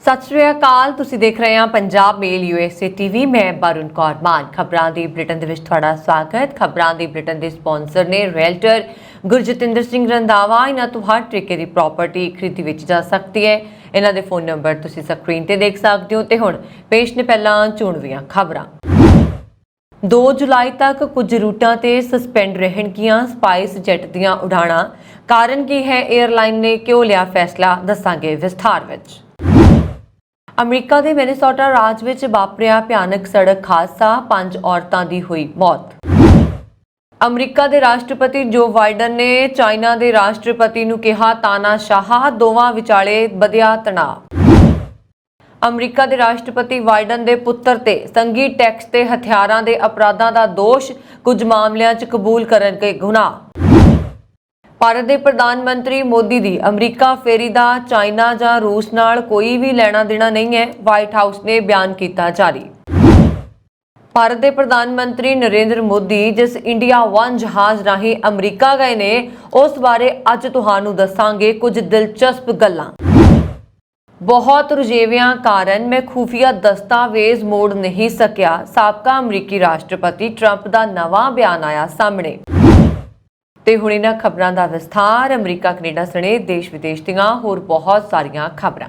सत श्री अकाल। तुसी देख रहे हैं पंजाब मेल यूएसए टीवी। मैं वरुण कौर मान। खबरां दी बुलेटिन दे विच तुहाडा स्वागत। खबरां दी बुलेटिन दे स्पॉन्सर ने रियल्टर गुरजतिंदर सिंह रंधावा। इन्हां तो हर तरीके की प्रॉपर्टी खरीदी वेची जा सकती है। इन्हां दे फोन नंबर तुसी स्क्रीन ते देख सकते हो। ते हुण पेश ने पहलां चुणवीआं खबरां। 2 जुलाई तक कुछ रूटां ते सस्पेंड रहणगीआं स्पाइस जैट दीआं उड़ाणां। कारण की है, एयरलाइन ने क्यों लिया फैसला, दस्सांगे विस्तार विच। अमरीका के मिनेसोटा राज विच वापरिया भयानक सड़क हादसा, 5 औरतां दी हुई मौत। अमरीका के राष्ट्रपति जो बाइडन ने चाइना के राष्ट्रपति नूं कहा तानाशाह, दोवां विचाले वधिया तणाव। अमरीका के राष्ट्रपति बाइडन के पुत्र ते संघी टैक्स ते हथियारां दे अपराधां दा दोष, कुछ मामलिਆਂ 'ਚ कबूल करनगे गुनाह। भारत के प्रधानमंत्री मोदी की अमरीका फेरी का चाइना जां रूस नाल कोई भी लेना देना नहीं है, व्हाइट हाउस ने बयान किया जारी। भारत के प्रधानमंत्री नरेंद्र मोदी जिस इंडिया 1 जहाज राही अमरीका गए ने, उस बारे अज तुहानू दसांगे कुछ दिलचस्प गल्लां। बहुत रुझेवियां कारण मैं खुफिया दस्तावेज मोड़ नहीं सकिया, साबका अमरीकी राष्ट्रपति ट्रंप का नवा बयान आया सामने। ते हुण इन्हां खबरां दा विस्तार। अमरीका कनेडा सने देश विदेश दीआं होर बहुत सारियां खबरां।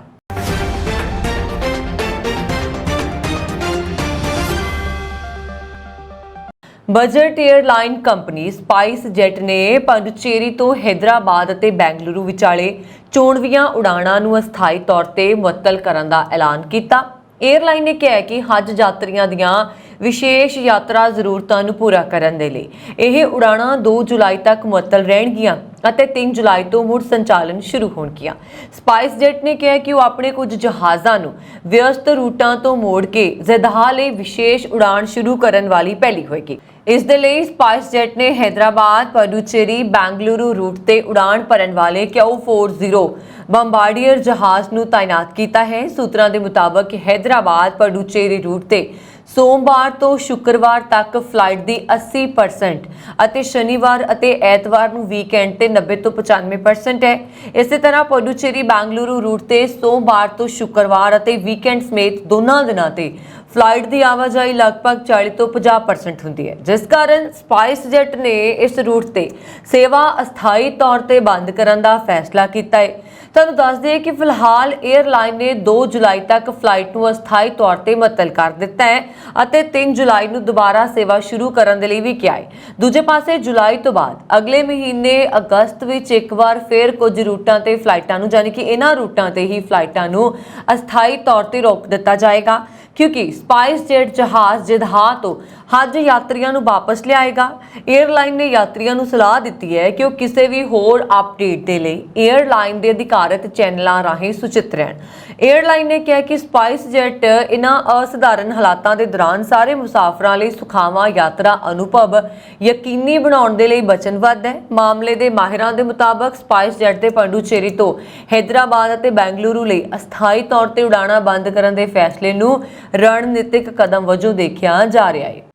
Budget airline company spice jet ने पंडुचेरी तो हैदराबाद ते बेंगलुरु विचाले 24 उड़ाणां नूं अस्थाई तौर ते मुअत्तल करन दा ऐलान कीता। एयरलाइन ने कहा कि हज यात्रियों दीआं विशेष यात्रा जरूरतां नूं पूरा करन दे लई ਇਹ ਉਡਾਣਾਂ 2 जुलाई तक मुअत्तल रहणगीਆਂ ਅਤੇ 3 जुलाई तो मुड़ संचालन शुरू होणगीਆਂ। स्पाइस जेट ने कहा कि वो अपने कुछ जहाज़ां नूं व्यस्त रूटां तो मोड़ के जदाह लई विशेष उड़ान शुरू करन वाली पहली होएगी। इस दे लई स्पाइस जेट ने हैदराबाद पंडुचेरी बेंगलुरु रूट ते उड़ान भरन वाले Q40 बंबार्डियर जहाज़ नूं तैनात किया है। सूत्रां दे मुताबक हैदराबाद पंडुचेरी रूट ते सोमवार तो शुक्रवार तक फ्लाइट की 80% ਅਤੇ शनिवार ਅਤੇ ਐਤਵਾਰ ਨੂੰ ਵੀਕਐਂਡ ਤੇ 90 ਤੋਂ 95% ਹੈ। ਇਸੇ ਤਰ੍ਹਾਂ ਪੋਂਡੀਚੇਰੀ ਬੈਂਗਲੁਰੂ रूट ਤੇ सोमवार ਤੋਂ शुक्रवार ਅਤੇ ਵੀਕਐਂਡ ਸਮੇਤ ਦੋਨਾਂ ਦਿਨਾਂ ਤੇ फ्लाइट की आवाजाही लगभग 40 ਤੋਂ 50% ਹੁੰਦੀ ਹੈ, जिस कारण स्पाइस जेट ने इस रूट ਤੇ सेवा अस्थाई तौर ਤੇ बंद ਕਰਨ ਦਾ फैसला किया है। ਤੁਹਾਨੂੰ ਦੱਸ ਦਈਏ कि फिलहाल एयरलाइन ने 2 जुलाई तक फ्लाइट ਨੂੰ अस्थाई तौर ਤੇ ਮੁਅੱਤਲ ਕਰ ਦਿੱਤਾ ਹੈ ਅਤੇ 3 जुलाई ਨੂੰ ਦੁਬਾਰਾ सेवा शुरू ਕਰਨ ਦੇ ਲਈ ਵੀ ਕਿਹਾ ਹੈ। ਦੂਜੇ ਪਾਸੇ जुलाई तो बाद अगले महीने अगस्त ਵਿੱਚ ਇੱਕ ਵਾਰ ਫਿਰ ਕੁਝ ਰੂਟਾਂ ਤੇ ਫਲਾਈਟਾਂ ਨੂੰ यानी कि ਇਹਨਾਂ ਰੂਟਾਂ ਤੇ ਹੀ ਫਲਾਈਟਾਂ ਨੂੰ ਅਸਥਾਈ ਤੌਰ ਤੇ रोक ਦਿੱਤਾ ਜਾਏਗਾ, क्योंकि स्पाइस जेट जहाज जदाह तो हज यात्रियों को वापस लियाएगा। एयरलाइन ने यात्रियों को सलाह दी है कि वह किसी भी होर अपडेट के लिए एयरलाइन के अधिकारत चैनलों राही सूचित रहन। एयरलाइन ने कहा कि स्पाइस जेट इन्हां असाधारण हालातों के दौरान सारे मुसाफिरों लिए सुखावां यात्रा अनुभव यकीनी बनाने के लिए वचनबद्ध है। मामले के माहिरां के मुताबक स्पाइस जेट के पंडुचेरी तो हैदराबाद और बेंगलुरु लिए अस्थाई तौर पर उड़ाणा बंद करने के फैसले नूं रणनीतिक कदम वजों देखा जा रहा है।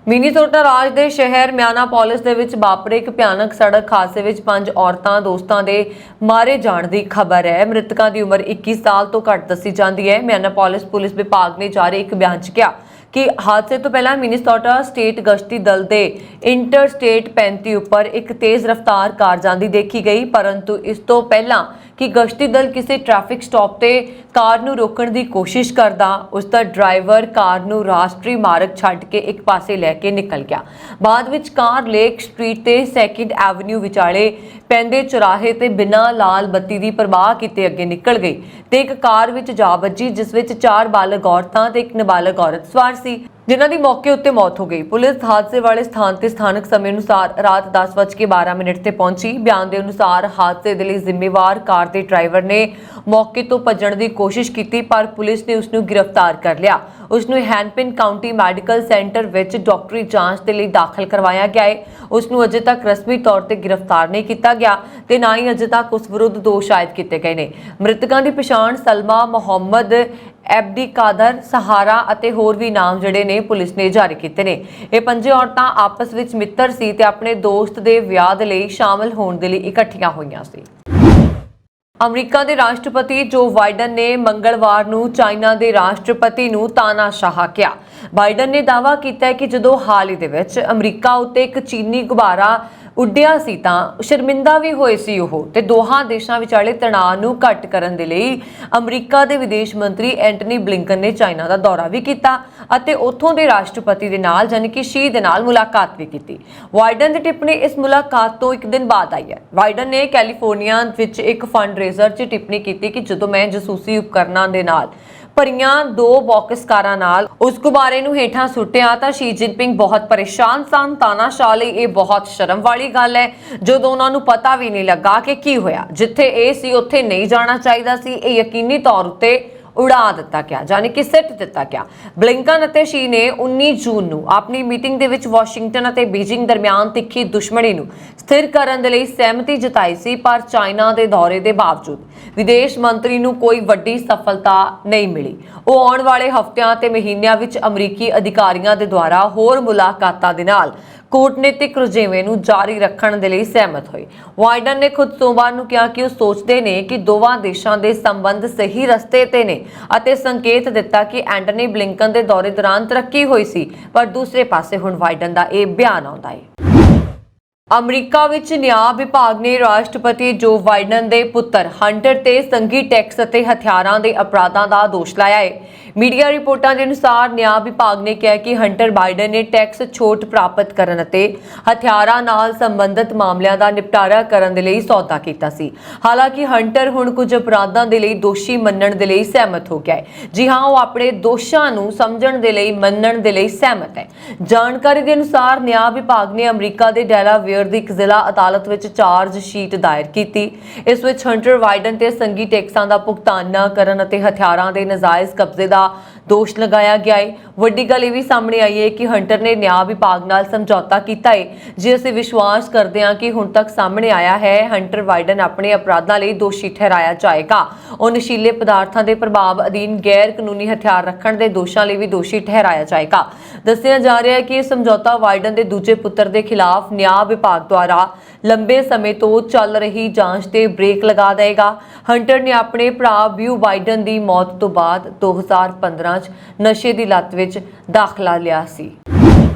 मिनीसोटा राज के शहर मियानापोलिस दे विच वापरे एक भयानक सड़क हादसे विच 5 औरतां दोस्तां दे मारे जाण की खबर है। मृतकों की उम्र 21 साल तो घट दसी जाती है। मियानापोलिस पुलिस विभाग ने जारी एक बयान च कहा कि हादसे तो पहला मिनीसोटा स्टेट गश्ती दल के इंटरस्टेट 35 उपर एक तेज़ रफ्तार कार जाती देखी गई, परंतु इस तो पहला कि गश्ती दल किसी ट्रैफिक स्टॉप ते कार नूं रोकण की कोशिश करदा, उसका ड्राइवर कार नूं राष्ट्रीय मार्ग छड्ड के एक पासे लैके निकल गया। बाद विच कार लेक स्ट्रीट ते 2nd एवेन्यू विचाले पैंदे चौराहे ते बिना लाल बत्ती की परवाह कीते अगे निकल गई ते एक कार विच जा वजी, जिस विच 4 बालग औरतां ते एक नाबालग औरत सवार सी, जिन्हां दी मौके उत्ते मौत हो गई। पुलिस हादसे वाले स्थान ते स्थानक समय अनुसार रात 10:12 ते पहुंची। बयान के अनुसार हादसे दे लई जिम्मेवार कार के ड्राइवर ने मौके तो भज्जण की कोशिश की, पर पुलिस ने उसनूं गिरफ्तार कर लिया। उसनूं हैनपिन काउंटी मैडिकल सेंटर विच डॉक्टरी जांच के लिए दाखिल करवाया गया है। उसनूं अजे तक रस्मी तौर पर गिरफ्तार नहीं किया गया ते ना ही अजे तक उस विरुद्ध दोष आयद किए गए हैं। मृतकों की पछाण सलमा मोहम्मद एबडी कादर सहारा ਅਤੇ ਹੋਰ ਵੀ ਨਾਮ ਜਿਹੜੇ ਨੇ ਪੁਲਿਸ ਨੇ ਜਾਰੀ ਕੀਤੇ ਨੇ। ਇਹ ਪੰਜੇ ਔਰਤਾਂ ਆਪਸ ਵਿੱਚ ਮਿੱਤਰ ਸੀ ਤੇ ਆਪਣੇ ਦੋਸਤ ਦੇ ਵਿਆਹ ਦੇ ਲਈ ਸ਼ਾਮਲ ਹੋਣ ਦੇ ਲਈ ਇਕੱਠੀਆਂ ਹੋਈਆਂ ਸੀ। ਅਮਰੀਕਾ ਦੇ ਰਾਸ਼ਟਰਪਤੀ ਜੋ ਬਾਈਡਨ ਨੇ ਮੰਗਲਵਾਰ ਨੂੰ ਚਾਈਨਾ ਦੇ ਰਾਸ਼ਟਰਪਤੀ ਨੂੰ ਤਾਨਾਸ਼ਾਹ ਕਿਹਾ। ਬਾਈਡਨ ਨੇ ਦਾਅਵਾ ਕੀਤਾ ਹੈ ਕਿ ਜਦੋਂ ਹਾਲ ਹੀ ਦੇ ਵਿੱਚ ਅਮਰੀਕਾ ਉੱਤੇ ਇੱਕ ਚੀਨੀ ਗੁਬਾਰਾ ਉੱਡਿਆ ਸੀ ਤਾਂ ਸ਼ਰਮਿੰਦਾ ਵੀ ਹੋਏ ਸੀ ਉਹ ਤੇ ਦੋਹਾਂ ਦੇਸ਼ਾਂ ਵਿਚਾਲੇ ਤਣਾਅ ਨੂੰ ਘੱਟ ਕਰਨ ਦੇ ਲਈ ਅਮਰੀਕਾ ਦੇ ਵਿਦੇਸ਼ ਮੰਤਰੀ ਐਂਟਨੀ ਬਲਿੰਕਨ ਨੇ ਚਾਈਨਾ ਦਾ ਦੌਰਾ ਵੀ ਕੀਤਾ ਅਤੇ ਉੱਥੋਂ ਦੇ ਰਾਸ਼ਟਰਪਤੀ ਦੇ ਨਾਲ ਯਾਨੀ ਕਿ ਸ਼ੀ ਦੇ ਨਾਲ ਮੁਲਾਕਾਤ ਵੀ ਕੀਤੀ। ਬਾਈਡਨ ਦੀ ਟਿੱਪਣੀ ਇਸ ਮੁਲਾਕਾਤ ਤੋਂ ਇੱਕ ਦਿਨ ਬਾਅਦ ਆਈ ਹੈ। ਬਾਈਡਨ ਨੇ ਕੈਲੀਫੋਰਨੀਆ ਵਿੱਚ ਇੱਕ ਫੰਡ ਰੇਜ਼ਰ 'ਚ ਟਿੱਪਣੀ ਕੀਤੀ ਕਿ ਜਦੋਂ ਮੈਂ ਜਾਸੂਸੀ ਉਪਕਰਨਾਂ ਦੇ ਨਾਲ ਭਰੀਆਂ 2 ਬਾਕਸ ਕਾਰਾਂ ਨਾਲ ਉਸ ਗੁਬਾਰੇ ਨੂੰ ਹੇਠਾਂ ਸੁੱਟਿਆ ਤਾਂ ਸ਼ੀ ਜਿਨਪਿੰਗ ਬਹੁਤ ਪਰੇਸ਼ਾਨ ਸਨ। ਤਾਨਾਸ਼ਾਹ ਲਈ ਇਹ ਬਹੁਤ ਸ਼ਰਮ ਵਾਲੀ ਗੱਲ ਹੈ ਜਦੋਂ ਉਹਨਾਂ ਨੂੰ ਪਤਾ ਵੀ ਨਹੀਂ ਲੱਗਾ ਕਿ ਕੀ ਹੋਇਆ। ਜਿੱਥੇ ਇਹ ਸੀ ਉੱਥੇ ਨਹੀਂ ਜਾਣਾ ਚਾਹੀਦਾ ਸੀ। ਇਹ ਯਕੀਨੀ ਤੌਰ ਉੱਤੇ ਉਡਾ ਦਿੱਤਾ ਗਿਆ ਯਾਨੀ ਕਿ ਸਿੱਟ ਦਿੱਤਾ ਗਿਆ। ਬਲਿੰਕਨ ਅਤੇ ਸ਼ੀ ਨੇ 19 ਜੂਨ ਨੂੰ ਆਪਣੀ ਮੀਟਿੰਗ ਦੇ ਵਿੱਚ ਵਾਸ਼ਿੰਗਟਨ ਅਤੇ ਬੀਜਿੰਗ ਦਰਮਿਆਨ ਤਿੱਖੀ ਦੁਸ਼ਮਣੀ ਨੂੰ ਸਥਿਰ ਕਰਨ ਦੇ ਲਈ ਸਹਿਮਤੀ ਜਤਾਈ ਸੀ, ਪਰ ਚਾਈਨਾ ਦੇ ਦੌਰੇ ਦੇ ਬਾਵਜੂਦ ਵਿਦੇਸ਼ ਮੰਤਰੀ ਨੂੰ ਕੋਈ ਵੱਡੀ ਸਫਲਤਾ ਨਹੀਂ ਮਿਲੀ। ਉਹ ਆਉਣ ਵਾਲੇ ਹਫ਼ਤਿਆਂ ਤੇ ਮਹੀਨਿਆਂ ਵਿੱਚ ਅਮਰੀਕੀ ਅਧਿਕਾਰੀਆਂ ਦੇ ਦੁਆਰਾ ਹੋਰ ਮੁਲਾਕਾਤਾਂ ਦੇ ਨਾਲ ਕੂਟਨੀਤਿਕ ਰੁਝੇਵੇਂ ਨੂੰ ਜਾਰੀ ਰੱਖਣ ਦੇ ਲਈ ਸਹਿਮਤ ਹੋਏ। ਬਾਈਡਨ ਨੇ ਖੁਦ ਸੋਮਵਾਰ ਨੂੰ ਕਿਹਾ ਕਿ ਉਹ ਸੋਚਦੇ ਨੇ ਕਿ ਦੋਵਾਂ ਦੇਸ਼ਾਂ ਦੇ ਸੰਬੰਧ ਸਹੀ ਰਸਤੇ ਤੇ ਨੇ ਅਤੇ ਸੰਕੇਤ ਦਿੱਤਾ ਕਿ ਐਂਟਨੀ ਬਲਿੰਕਨ ਦੇ ਦੌਰੇ ਦੌਰਾਨ ਤਰੱਕੀ ਹੋਈ ਸੀ, ਪਰ ਦੂਸਰੇ ਪਾਸੇ ਹੁਣ ਬਾਈਡਨ ਦਾ ਇਹ ਬਿਆਨ ਆਉਂਦਾ ਹੈ। ਅਮਰੀਕਾ ਵਿੱਚ ਨਿਆਂ ਵਿਭਾਗ ਨੇ ਰਾਸ਼ਟਰਪਤੀ ਜੋ ਬਾਈਡਨ ਦੇ ਪੁੱਤਰ ਹੰਟਰ ਤੇ ਸੰਘੀ ਟੈਕਸ ਅਤੇ ਹਥਿਆਰਾਂ ਦੇ ਅਪਰਾਧਾਂ ਦਾ ਦੋਸ਼ ਲਾਇਆ ਹੈ। ਮੀਡੀਆ ਰਿਪੋਰਟਾਂ ਦੇ ਅਨੁਸਾਰ ਨਿਆਂ ਵਿਭਾਗ ਨੇ ਕਿਹਾ ਕਿ ਹੰਟਰ ਬਾਈਡਨ ਨੇ ਟੈਕਸ ਛੋਟ ਪ੍ਰਾਪਤ ਕਰਨ ਅਤੇ ਹਥਿਆਰਾਂ ਨਾਲ ਸੰਬੰਧਿਤ ਮਾਮਲਿਆਂ ਦਾ ਨਿਪਟਾਰਾ ਕਰਨ ਦੇ ਲਈ ਸੌਦਾ ਕੀਤਾ ਸੀ। ਹਾਲਾਂਕਿ ਹੰਟਰ ਹੁਣ ਕੁਝ ਅਪਰਾਧਾਂ ਦੇ ਲਈ ਦੋਸ਼ੀ ਮੰਨਣ ਦੇ ਲਈ ਸਹਿਮਤ ਹੋ ਗਿਆ ਹੈ। ਜੀ ਹਾਂ, ਉਹ ਆਪਣੇ ਦੋਸ਼ਾਂ ਨੂੰ ਸਮਝਣ ਦੇ ਲਈ ਮੰਨਣ ਦੇ ਲਈ ਸਹਿਮਤ ਹੈ। ਜਾਣਕਾਰੀ ਦੇ ਅਨੁਸਾਰ ਨਿਆਂ ਵਿਭਾਗ ਨੇ ਅਮਰੀਕਾ ਦੇ ਡੈਲਾਵੇਅਰ ਦੀ ਇੱਕ ਜ਼ਿਲ੍ਹਾ ਅਦਾਲਤ ਵਿੱਚ ਚਾਰਜ ਸ਼ੀਟ ਦਾਇਰ ਕੀਤੀ। ਇਸ ਵਿੱਚ ਹੰਟਰ ਬਾਈਡਨ ਤੇ ਸੰਘੀ ਟੈਕਸਾਂ ਦਾ ਭੁਗਤਾਨ ਨਾ ਕਰਨ ਅਤੇ ਹਥਿਆਰਾਂ ਦੇ ਨਾਜਾਇਜ਼ ਕਬਜ਼ੇ ਦਾ ਦੋਸ਼ ਲਗਾਇਆ ਗਿਆ ਹੈ। ਵੱਡੀ ਗੱਲ ਇਹ ਵੀ ਸਾਹਮਣੇ ਆਈ ਹੈ ਕਿ ਹੰਟਰ ਨੇ ਨਿਆਂ ਵਿਭਾਗ ਨਾਲ ਸਮਝੌਤਾ ਕੀਤਾ ਹੈ। ਜੇ ਅਸੀਂ ਵਿਸ਼ਵਾਸ ਕਰਦੇ ਹਾਂ ਕਿ ਹੁਣ ਤੱਕ ਸਾਹਮਣੇ ਆਇਆ ਹੈ, ਹੰਟਰ ਬਾਈਡਨ ਆਪਣੇ ਅਪਰਾਧਾਂ ਲਈ ਦੋਸ਼ੀ ਠਹਿਰਾਇਆ ਜਾਏਗਾ। ਉਹ ਨਸ਼ੀਲੇ ਪਦਾਰਥਾਂ ਦੇ ਪ੍ਰਭਾਵ ਅਧੀਨ ਗੈਰ ਕਾਨੂੰਨੀ ਹਥਿਆਰ ਰੱਖਣ ਦੇ ਦੋਸ਼ਾਂ ਲਈ ਵੀ ਦੋਸ਼ੀ ਠਹਿਰਾਇਆ ਜਾਏਗਾ। ਦੱਸਿਆ ਜਾ ਰਿਹਾ ਹੈ ਕਿ ਇਹ ਸਮਝੌਤਾ ਬਾਈਡਨ ਦੇ ਦੂਜੇ ਪੁੱਤਰ ਦੇ ਖਿਲਾਫ ਨਿਆਂ ਵਿਭਾਗ ਦੁਆਰਾ ਲੰਬੇ ਸਮੇਂ ਤੋਂ ਚੱਲ ਰਹੀ ਜਾਂਚ ਤੇ ਬ੍ਰੇਕ ਲਗਾ ਦੇਗਾ। ਹੰਟਰ ਨੇ ਆਪਣੇ ਭਰਾ ਬਿਊ ਬਾਈਡਨ ਦੀ ਮੌਤ ਤੋਂ ਬਾਅਦ 2015 ਚ ਨਸ਼ੇ ਦੀ ਲੱਤ ਵਿੱਚ ਦਾਖਲਾ ਲਿਆ ਸੀ।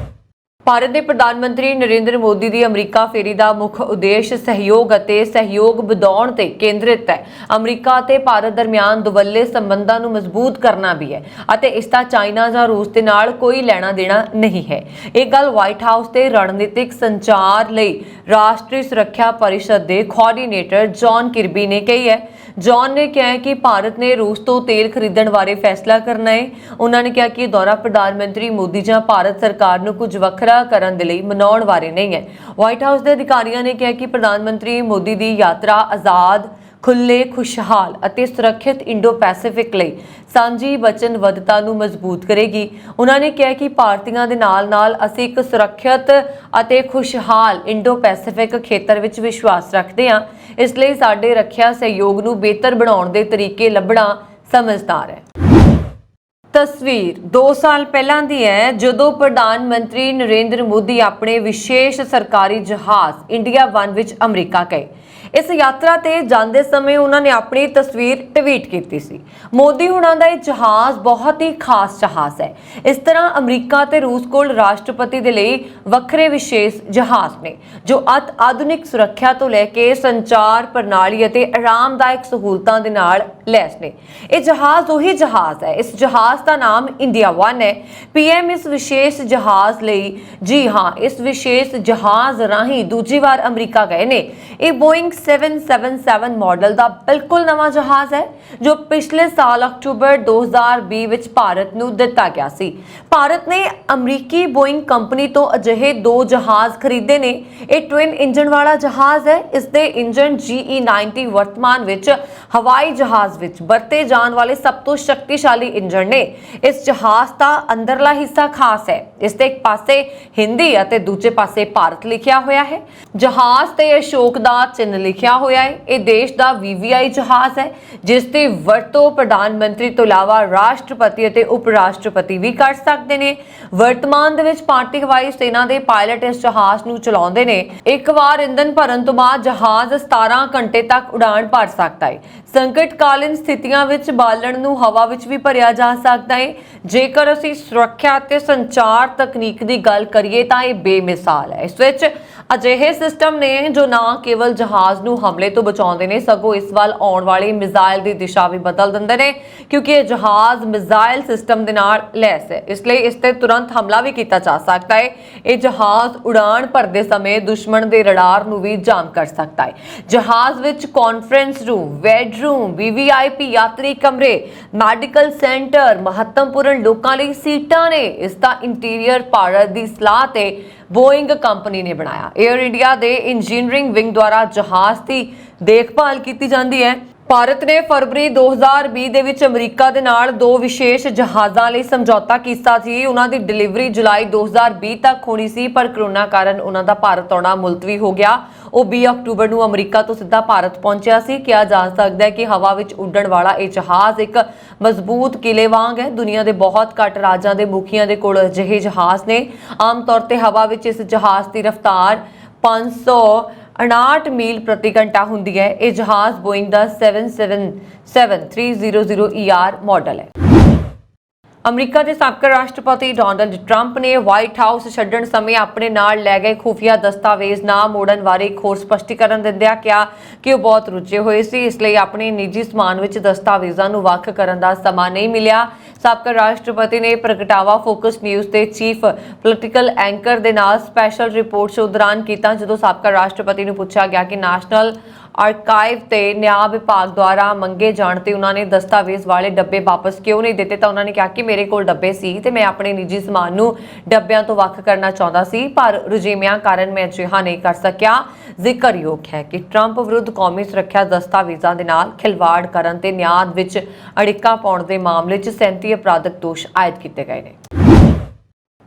ਭਾਰਤ ਦੇ ਪ੍ਰਧਾਨ ਮੰਤਰੀ ਨਰਿੰਦਰ ਮੋਦੀ ਦੀ ਅਮਰੀਕਾ ਫੇਰੀ ਦਾ ਮੁੱਖ ਉਦੇਸ਼ ਸਹਿਯੋਗ ਅਤੇ ਸਹਿਯੋਗ ਵਧਾਉਣ ਤੇ ਕੇਂਦਰਿਤ ਹੈ। ਅਮਰੀਕਾ ਅਤੇ ਭਾਰਤ ਦਰਮਿਆਨ ਦੁਵੱਲੇ ਸੰਬੰਧਾਂ ਨੂੰ ਮਜ਼ਬੂਤ ਕਰਨਾ ਵੀ ਹੈ ਅਤੇ ਇਸ ਦਾ ਚਾਈਨਾ ਜਾਂ ਰੂਸ ਦੇ ਨਾਲ ਕੋਈ ਲੈਣਾ ਦੇਣਾ ਨਹੀਂ ਹੈ। ਇਹ ਗੱਲ ਵਾਈਟ ਹਾਊਸ ਦੇ ਰਣਨੀਤਿਕ ਸੰਚਾਰ ਲਈ ਰਾਸ਼ਟਰੀ ਸੁਰੱਖਿਆ ਪਰਿਸ਼ਦ ਦੇ ਕੋਆਰਡੀਨੇਟਰ ਜੌਨ ਕਿਰਬੀ ਨੇ ਕਹੀ ਹੈ। ਜੌਨ ਨੇ ਕਿਹਾ ਕਿ ਭਾਰਤ ਨੇ ਰੂਸ ਤੋਂ ਤੇਲ ਖਰੀਦਣ ਬਾਰੇ ਫੈਸਲਾ ਕਰਨਾ ਹੈ। ਉਹਨਾਂ ਨੇ ਕਿਹਾ ਕਿ ਇਹ ਦੌਰਾ ਪ੍ਰਧਾਨ ਮੰਤਰੀ ਮੋਦੀ ਜਾਂ ਭਾਰਤ ਸਰਕਾਰ ਨੂੰ ਕੁਝ ਵੱਖਰਾ ਕਰਨ ਦੇ ਲਈ ਮਨਾਉਣ ਬਾਰੇ ਨਹੀਂ ਹੈ। ਵਾਈਟ ਹਾਊਸ ਦੇ ਅਧਿਕਾਰੀਆਂ ਨੇ ਕਿਹਾ ਕਿ ਪ੍ਰਧਾਨ ਮੰਤਰੀ ਮੋਦੀ ਦੀ ਯਾਤਰਾ ਆਜ਼ਾਦ, ਖੁੱਲ੍ਹੇ, ਖੁਸ਼ਹਾਲ ਅਤੇ ਸੁਰੱਖਿਅਤ ਇੰਡੋ ਪੈਸੀਫਿਕ ਲਈ ਸਾਂਝੀ ਵਚਨਬੱਧਤਾ ਨੂੰ ਮਜ਼ਬੂਤ ਕਰੇਗੀ। ਉਹਨਾਂ ਨੇ ਕਿਹਾ ਕਿ ਭਾਰਤੀਆਂ ਦੇ ਨਾਲ-ਨਾਲ ਅਸੀਂ ਇੱਕ ਸੁਰੱਖਿਅਤ ਅਤੇ ਖੁਸ਼ਹਾਲ ਇੰਡੋ ਪੈਸੀਫਿਕ ਖੇਤਰ ਵਿੱਚ ਵਿਸ਼ਵਾਸ ਰੱਖਦੇ ਹਾਂ। ਇਸ ਲਈ ਸਾਡੇ ਰੱਖਿਆ ਸਹਿਯੋਗ ਨੂੰ ਬਿਹਤਰ ਬਣਾਉਣ ਦੇ ਤਰੀਕੇ ਲੱਭਣਾ ਸਮਝਦਾਰ ਹੈ। ਤਸਵੀਰ 2 ਸਾਲ ਪਹਿਲਾਂ ਦੀ ਹੈ ਜਦੋਂ ਪ੍ਰਧਾਨ ਮੰਤਰੀ ਨਰਿੰਦਰ ਮੋਦੀ ਆਪਣੇ ਵਿਸ਼ੇਸ਼ ਸਰਕਾਰੀ ਜਹਾਜ਼ ਇੰਡੀਆ 1 ਵਿੱਚ ਅਮਰੀਕਾ ਗਏ। ਇਸ ਯਾਤਰਾ ਤੇ ਜਾਂਦੇ ਸਮੇਂ ਉਹਨਾਂ ਨੇ ਆਪਣੀ ਤਸਵੀਰ ਟਵੀਟ ਕੀਤੀ ਸੀ। ਮੋਦੀ ਹੁਣਾਂ ਦਾ ਇਹ ਜਹਾਜ਼ ਬਹੁਤ ਹੀ ਖਾਸ ਜਹਾਜ਼ ਹੈ। ਇਸ ਤਰ੍ਹਾਂ ਅਮਰੀਕਾ ਤੇ ਰੂਸ ਕੋਲ ਰਾਸ਼ਟਰਪਤੀ ਦੇ ਲਈ ਵੱਖਰੇ ਵਿਸ਼ੇਸ਼ ਜਹਾਜ਼ ਨੇ ਜੋ ਆਧੁਨਿਕ ਸੁਰੱਖਿਆ ਤੋਂ ਲੈ ਕੇ ਸੰਚਾਰ ਪ੍ਰਣਾਲੀ ਅਤੇ ਆਰਾਮਦਾਇਕ ਸਹੂਲਤਾਂ ਦੇ ਨਾਲ ਲੈਸ ਨੇ। ਇਹ ਜਹਾਜ਼ ਉਹੀ ਜਹਾਜ਼ ਹੈ। ਇਸ ਜਹਾਜ਼ ਦਾ ਨਾਮ ਇੰਡੀਆ 1 ਹੈ। ਪੀਐਮ ਇਸ ਵਿਸ਼ੇਸ਼ ਜਹਾਜ਼ ਲਈ ਜੀ ਹਾਂ ਇਸ ਵਿਸ਼ੇਸ਼ ਜਹਾਜ਼ ਰਾਹੀਂ ਦੂਜੀ ਵਾਰ ਅਮਰੀਕਾ ਗਏ ਨੇ। ਇਹ ਬੋਇੰਗ 777 ਮਾਡਲ ਦਾ ਬਿਲਕੁਲ ਨਵਾਂ ਜਹਾਜ਼ ਹੈ ਜੋ ਪਿਛਲੇ ਸਾਲ ਅਕਤੂਬਰ 2020 ਵਿੱਚ ਭਾਰਤ ਨੂੰ ਦਿੱਤਾ ਗਿਆ ਸੀ। ਭਾਰਤ ਨੇ ਅਮਰੀਕੀ ਬੋਇੰਗ ਕੰਪਨੀ ਤੋਂ ਅਜਿਹੇ 2 ਜਹਾਜ਼ ਖਰੀਦੇ ਨੇ। ਇਹ ਟਵਿਨ ਇੰਜਨ ਵਾਲਾ ਜਹਾਜ਼ ਹੈ। ਇਸ ਦੇ ਇੰਜਨ GE90 ਵਰਤਮਾਨ ਵਿੱਚ ਹਵਾਈ ਜਹਾਜ਼ ਵਿੱਚ ਵਰਤੇ ਜਾਣ ਵਾਲੇ ਸਭ ਤੋਂ ਸ਼ਕਤੀਸ਼ਾਲੀ ਇੰਜਨ ਨੇ। ਇਸ ਜਹਾਜ਼ ਦਾ ਅੰਦਰਲਾ ਹਿੱਸਾ ਖਾਸ ਹੈ। ਇਸ ਦੇ ਇੱਕ ਪਾਸੇ ਹਿੰਦੀ ਅਤੇ ਦੂਜੇ ਪਾਸੇ ਭਾਰਤ ਲਿਖਿਆ ਹੋਇਆ ਹੈ। ਜਹਾਜ਼ ਤੇ ਅਸ਼ੋਕ ਦਾ ਚਿੰਨ੍ਹ ਲਿਖਿਆ ਹੋਇਆ ਹੈ। ਇਹ ਦੇਸ਼ ਦਾ VVI ਜਹਾਜ਼ ਹੈ ਜਿਸ ਦੀ ਵਰਤੋਂ ਪ੍ਰਧਾਨ ਮੰਤਰੀ ਤੋਂ ਇਲਾਵਾ ਰਾਸ਼ਟਰਪਤੀ ਅਤੇ ਉਪ ਰਾਸ਼ਟਰਪਤੀ ਵੀ ਕਰ ਸਕਦੇ ਨੇ। ਵਰਤਮਾਨ ਦੇ ਵਿੱਚ ਭਾਰਤੀ ਹਵਾਈ ਸੈਨਾ ਦੇ ਪਾਇਲਟ ਇਸ ਜਹਾਜ਼ ਨੂੰ ਚਲਾਉਂਦੇ ਨੇ। ਇੱਕ ਵਾਰ ਇੰਧਨ ਭਰਨ ਤੋਂ ਬਾਅਦ ਜਹਾਜ਼ 17 ਘੰਟੇ ਤੱਕ ਉਡਾਨ ਭਰ ਸਕਦਾ ਹੈ। ਸੰਕਟਕਾਲੀਨ ਸਥਿਤੀਆਂ ਵਿੱਚ ਬਾਲਣ ਨੂੰ ਹਵਾ ਵਿੱਚ ਵੀ ਭਰਿਆ ਜਾ ਸਕਦਾ ਹੈ। ਜੇਕਰ ਅਸੀਂ ਸੁਰੱਖਿਆ ਅਤੇ ਸੰਚਾਰ ਤਕਨੀਕ ਦੀ ਗੱਲ ਕਰੀਏ ਤਾਂ ਇਹ ਬੇਮਿਸਾਲ ਹੈ। ਇਸ ਵਿੱਚ ਅਜਿਹੇ ਸਿਸਟਮ ਨੇ ਜੋ ਨਾ ਕੇਵਲ ਜਹਾਜ਼ ਨੂੰ ਹਮਲੇ ਤੋਂ ਬਚਾਉਂਦੇ ਨੇ ਸਗੋਂ ਇਸ ਵੱਲ ਆਉਣ ਵਾਲੀ ਮਿਜ਼ਾਈਲ ਦੀ ਦਿਸ਼ਾ ਵੀ ਬਦਲ ਦਿੰਦੇ ਨੇ, ਕਿਉਂਕਿ ਇਹ ਜਹਾਜ਼ ਮਿਜ਼ਾਈਲ ਸਿਸਟਮ ਦੇ ਨਾਲ ਲੈਸ ਹੈ। ਇਸ ਲਈ ਇਸ ਤੇ ਤੁਰੰਤ ਹਮਲਾ ਵੀ ਕੀਤਾ ਜਾ ਸਕਦਾ ਹੈ। ਇਹ ਜਹਾਜ਼ ਉਡਾਨ ਭਰਦੇ ਸਮੇਂ ਦੁਸ਼ਮਣ ਦੇ ਰਡਾਰ ਨੂੰ ਵੀ ਜਾਮ ਕਰ ਸਕਦਾ ਹੈ। ਜਹਾਜ਼ ਵਿੱਚ ਕਾਨਫਰੰਸ ਰੂਮ, ਬੈਡਰੂਮ, VVIP ਯਾਤਰੀ ਕਮਰੇ, ਮੈਡੀਕਲ ਸੈਂਟਰ, ਮਹੱਤਵਪੂਰਨ ਲੋਕਾਂ ਲਈ ਸੀਟਾਂ ਨੇ। ਇਸ ਦਾ ਇੰਟੀਰੀਅਰ ਭਾਰਤ ਦੀ ਸਲਾਹ ਤੇ ਬੋਇੰਗ ਕੰਪਨੀ ਨੇ ਬਣਾਇਆ। 에ਅਰ ਇੰਡੀਆ ਦੇ ਇੰਜੀਨੀਅਰਿੰਗ ਵਿੰਗ ਦੁਆਰਾ ਜਹਾਜ਼ ਦੀ ਦੇਖਭਾਲ ਕੀਤੀ ਜਾਂਦੀ ਹੈ। ਭਾਰਤ ਨੇ ਫਰਵਰੀ 2020 ਦੇ ਵਿੱਚ ਅਮਰੀਕਾ ਦੇ ਨਾਲ 2 ਵਿਸ਼ੇਸ਼ ਜਹਾਜ਼ਾਂ ਲਈ ਸਮਝੌਤਾ ਕੀਤਾ ਸੀ। ਉਹਨਾਂ ਦੀ ਡਿਲੀਵਰੀ ਜੁਲਾਈ 2020 ਤੱਕ ਹੋਣੀ ਸੀ, ਪਰ ਕਰੋਨਾ ਕਾਰਨ ਉਹਨਾਂ ਦਾ ਭਾਰਤ ਆਉਣਾ ਮੁਲਤਵੀ ਹੋ ਗਿਆ। ਉਹ 20 ਅਕਤੂਬਰ ਨੂੰ ਅਮਰੀਕਾ ਤੋਂ ਸਿੱਧਾ ਭਾਰਤ ਪਹੁੰਚਿਆ ਸੀ। ਕਿਹਾ ਜਾ ਸਕਦਾ ਹੈ ਕਿ ਹਵਾ ਵਿੱਚ ਉੱਡਣ ਵਾਲਾ ਇਹ ਜਹਾਜ਼ ਇੱਕ ਮਜ਼ਬੂਤ ਕਿਲੇ ਵਾਂਗ ਹੈ। ਦੁਨੀਆ ਦੇ ਬਹੁਤ ਘੱਟ ਰਾਜਾਂ ਦੇ ਮੁਖੀਆਂ ਦੇ ਕੋਲ ਅਜਿਹੇ ਜਹਾਜ਼ ਨੇ। ਆਮ ਤੌਰ ਤੇ ਹਵਾ ਵਿੱਚ ਇਸ ਜਹਾਜ਼ ਦੀ ਰਫ਼ਤਾਰ 559 ਮੀਲ ਪ੍ਰਤੀ ਘੰਟਾ ਹੁੰਦੀ ਹੈ। ਇਹ ਜਹਾਜ਼ ਬੋਇੰਗ ਦਾ 777-300ER ਮਾਡਲ ਹੈ। ਅਮਰੀਕਾ ਦੇ ਸਾਬਕਾ ਰਾਸ਼ਟਰਪਤੀ ਡੋਨਾਲਡ ਟਰੰਪ ਨੇ ਵਾਈਟ ਹਾਊਸ ਛੱਡਣ ਸਮੇਂ ਆਪਣੇ ਨਾਲ ਲੈ ਗਏ ਖੁਫੀਆ ਦਸਤਾਵੇਜ਼ ਨਾ ਮੋੜਨ ਬਾਰੇ ਇੱਕ ਹੋਰ ਸਪਸ਼ਟੀਕਰਨ ਦਿੰਦਿਆਂ ਕਿਹਾ ਕਿ ਉਹ ਬਹੁਤ ਰੁੱਝੇ ਹੋਏ ਸੀ, ਇਸ ਲਈ ਆਪਣੇ ਨਿੱਜੀ ਸਮਾਨ ਵਿੱਚ ਦਸਤਾਵੇਜ਼ਾਂ ਨੂੰ ਵੱਖ ਕਰਨ ਦਾ ਸਮਾਂ ਨਹੀਂ ਮਿਲਿਆ। ਸਾਬਕਾ ਰਾਸ਼ਟਰਪਤੀ ਨੇ ਪ੍ਰਗਟਾਵਾ ਫੋਕਸ ਨਿਊਜ਼ ਦੇ ਚੀਫ ਪੋਲੀਟੀਕਲ ਐਂਕਰ ਦੇ ਨਾਲ ਸਪੈਸ਼ਲ ਰਿਪੋਰਟ ਸ਼ੋ ਦੌਰਾਨ ਕੀਤਾ, ਜਦੋਂ ਸਾਬਕਾ ਰਾਸ਼ਟਰਪਤੀ ਨੂੰ ਪੁੱਛਿਆ ਗਿਆ ਕਿ ਨੈਸ਼ਨਲ ਆਰਕਾਈਵ ਤੇ ਨਿਆਂ ਵਿਭਾਗ ਦੁਆਰਾ ਮੰਗੇ ਜਾਣ ਤੇ ਉਹਨਾਂ ਨੇ ਦਸਤਾਵੇਜ਼ ਵਾਲੇ ਡੱਬੇ ਵਾਪਸ ਕਿਉਂ ਨਹੀਂ ਦਿੱਤੇ, ਤਾਂ ਉਹਨਾਂ ਨੇ ਕਿਹਾ ਕਿ ਮੇਰੇ ਕੋਲ ਡੱਬੇ ਸੀ ਤੇ ਮੈਂ ਆਪਣੇ ਨਿੱਜੀ ਸਮਾਨ ਨੂੰ ਡੱਬਿਆਂ ਤੋਂ ਵੱਖ ਕਰਨਾ ਚਾਹੁੰਦਾ ਸੀ, ਪਰ ਰੁਝੇਵਿਆਂ ਕਾਰਨ ਮੈਂ ਅਜਿਹਾ ਨਹੀਂ ਕਰ ਸਕਿਆ। ਜ਼ਿਕਰਯੋਗ ਹੈ ਕਿ ਟਰੰਪ ਵਿਰੁੱਧ ਕੌਮੀ ਸੁਰੱਖਿਆ ਦਸਤਾਵੇਜ਼ਾਂ ਦੇ ਨਾਲ ਖਿਲਵਾੜ ਕਰਨ ਤੇ ਨਿਆਂ ਵਿੱਚ ਅੜਿੱਕਾ ਪਾਉਣ ਦੇ ਮਾਮਲੇ 'ਚ 37 ਅਪਰਾਧਕ ਦੋਸ਼ ਆਇਦ ਕੀਤੇ ਗਏ ਨੇ।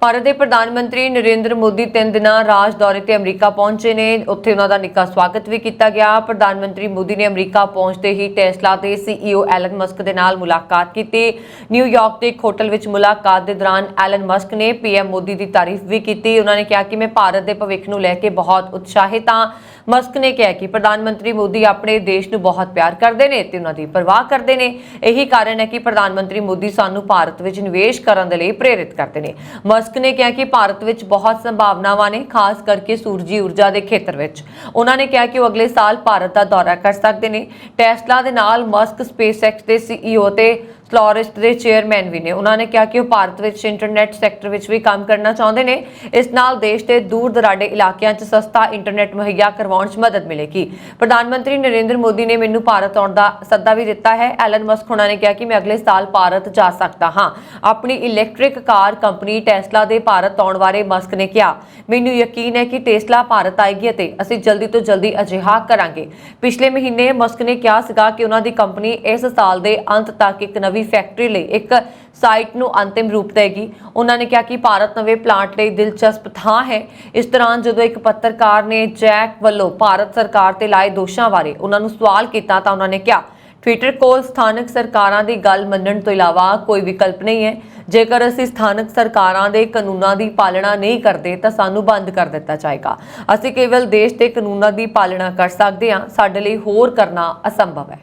ਭਾਰਤ ਦੇ ਪ੍ਰਧਾਨ ਮੰਤਰੀ ਨਰਿੰਦਰ ਮੋਦੀ 3 ਦਿਨਾਂ ਰਾਜ ਦੌਰੇ ਤੇ ਅਮਰੀਕਾ ਪਹੁੰਚੇ ਨੇ। ਉੱਥੇ ਉਹਨਾਂ ਦਾ ਨਿੱਘਾ ਸਵਾਗਤ ਵੀ ਕੀਤਾ ਗਿਆ। ਪ੍ਰਧਾਨ ਮੰਤਰੀ ਮੋਦੀ ਨੇ ਅਮਰੀਕਾ ਪਹੁੰਚਦੇ ਹੀ ਟੈਸਲਾ ਦੇ CEO ਐਲਨ ਮਸਕ ਦੇ ਨਾਲ ਮੁਲਾਕਾਤ ਕੀਤੀ। ਨਿਊਯਾਰਕ ਦੇ ਇੱਕ ਹੋਟਲ ਵਿੱਚ ਮੁਲਾਕਾਤ ਦੇ ਦੌਰਾਨ ਐਲਨ ਮਸਕ ਨੇ PM ਮੋਦੀ ਦੀ ਤਾਰੀਫ ਵੀ ਕੀਤੀ। ਉਹਨਾਂ ਨੇ ਕਿਹਾ ਕਿ ਮੈਂ ਭਾਰਤ ਦੇ ਭਵਿੱਖ ਨੂੰ ਲੈ ਕੇ ਬਹੁਤ ਉਤਸ਼ਾਹਿਤ ਹਾਂ। ਮਸਕ ਨੇ ਕਿਹਾ ਕਿ ਪ੍ਰਧਾਨ ਮੰਤਰੀ ਮੋਦੀ ਆਪਣੇ ਦੇਸ਼ ਨੂੰ ਬਹੁਤ ਪਿਆਰ ਕਰਦੇ ਨੇ ਤੇ ਉਹਨਾਂ ਦੀ ਪਰਵਾਹ ਕਰਦੇ ਨੇ। ਇਹੀ ਕਾਰਨ ਹੈ ਕਿ ਪ੍ਰਧਾਨ ਮੰਤਰੀ ਮੋਦੀ ਸਾਨੂੰ ਭਾਰਤ ਵਿੱਚ ਨਿਵੇਸ਼ ਕਰਨ ਦੇ ਲਈ ਪ੍ਰੇਰਿਤ ਕਰਦੇ ਨੇ। ਮਸਕ ਨੇ ਕਿਹਾ ਕਿ ਭਾਰਤ ਵਿੱਚ ਬਹੁਤ ਸੰਭਾਵਨਾਵਾਂ ਨੇ, ਖਾਸ ਕਰਕੇ ਸੂਰਜੀ ਊਰਜਾ ਦੇ ਖੇਤਰ ਵਿੱਚ। ਉਹਨਾਂ ਨੇ ਕਿਹਾ ਕਿ ਉਹ ਅਗਲੇ ਸਾਲ ਭਾਰਤ ਦਾ ਦੌਰਾ ਕਰ ਸਕਦੇ ਨੇ। ਟੈਸਲਾ ਦੇ ਨਾਲ ਮਸਕ SpaceX ਦੇ CEO ਤੇ ਸਲੋਰਿਸਟ ਦੇ ਚੇਅਰਮੈਨ ਵੀ ਨੇ। ਉਹਨਾਂ ਨੇ ਕਿਹਾ ਕਿ ਉਹ ਭਾਰਤ ਵਿੱਚ ਇੰਟਰਨੈਟ ਸੈਕਟਰ ਵਿੱਚ ਵੀ ਕੰਮ ਕਰਨਾ ਚਾਹੁੰਦੇ ਨੇ। ਇਸ ਨਾਲ ਦੇਸ਼ ਦੇ ਦੂਰ ਦਰਾਡੇ ਇਲਾਕਿਆਂ 'ਚ ਸਸਤਾ ਇੰਟਰਨੈਟ ਮੁਹੱਈਆ ਕਰਵਾਉਣ 'ਚ ਮਦਦ ਮਿਲੇਗੀ। ਪ੍ਰਧਾਨ ਮੰਤਰੀ ਨਰਿੰਦਰ ਮੋਦੀ ਨੇ ਮੈਨੂੰ ਭਾਰਤ ਆਉਣ ਦਾ ਸੱਦਾ ਵੀ ਦਿੱਤਾ ਹੈ। ਐਲਨ ਮਸਕ ਉਹਨਾਂ ਨੇ ਕਿਹਾ ਕਿ ਮੈਂ ਅਗਲੇ ਸਾਲ ਭਾਰਤ ਜਾ ਸਕਦਾ ਹਾਂ। ਆਪਣੀ ਇਲੈਕਟ੍ਰਿਕ ਕਾਰ ਕੰਪਨੀ ਟੈਸਲਾ ਦੇ ਭਾਰਤ ਆਉਣ ਬਾਰੇ ਮਸਕ ਨੇ ਕਿਹਾ, ਮੈਨੂੰ ਯਕੀਨ ਹੈ ਕਿ ਟੈਸਲਾ ਭਾਰਤ ਆਏਗੀ ਅਤੇ ਅਸੀਂ ਜਲਦੀ ਤੋਂ ਜਲਦੀ ਅਜਿਹਾ ਕਰਾਂਗੇ। ਪਿਛਲੇ ਮਹੀਨੇ ਮਸਕ ਨੇ ਕਿਹਾ ਸੀਗਾ ਕਿ ਉਹਨਾਂ ਦੀ ਕੰਪਨੀ ਇਸ ਸਾਲ ਦੇ ਅੰਤ ਤੱਕ ਇੱਕ ਨਵੀਂ ਫੈਕਟਰੀ ਲਈ ਇੱਕ ਸਾਈਟ ਨੂੰ ਅੰਤਿਮ ਰੂਪ ਦੇਗੀ। ਉਹਨਾਂ ਨੇ ਕਿਹਾ ਕਿ ਭਾਰਤ ਨਵੇਂ ਪਲਾਂਟ ਲਈ ਦਿਲਚਸਪ ਥਾਂ ਹੈ। ਇਸ ਦੌਰਾਨ ਜਦੋਂ ਇੱਕ ਪੱਤਰਕਾਰ ਨੇ ਜੈਕ ਵੱਲੋਂ ਭਾਰਤ ਸਰਕਾਰ ਤੇ ਲਾਏ ਦੋਸ਼ਾਂ ਬਾਰੇ ਉਹਨਾਂ ਨੂੰ ਸਵਾਲ ਕੀਤਾ ਤਾਂ ਉਹਨਾਂ ਨੇ ਕਿਹਾ, ਟਵਿੱਟਰ ਕੋਲ ਸਥਾਨਕ ਸਰਕਾਰਾਂ ਦੀ ਗੱਲ ਮੰਨਣ ਤੋਂ ਇਲਾਵਾ ਕੋਈ ਵਿਕਲਪ ਨਹੀਂ ਹੈ। ਜੇਕਰ ਅਸੀਂ ਸਥਾਨਕ ਸਰਕਾਰਾਂ ਦੇ ਕਾਨੂੰਨਾਂ ਦੀ ਪਾਲਣਾ ਨਹੀਂ ਕਰਦੇ ਤਾਂ ਸਾਨੂੰ ਬੰਦ ਕਰ ਦਿੱਤਾ ਜਾਏਗਾ। ਅਸੀਂ ਕੇਵਲ ਦੇਸ਼ ਦੇ ਕਾਨੂੰਨਾਂ ਦੀ ਪਾਲਣਾ ਕਰ ਸਕਦੇ ਹਾਂ, ਸਾਡੇ ਲਈ ਹੋਰ ਕਰਨਾ ਅਸੰਭਵ ਹੈ।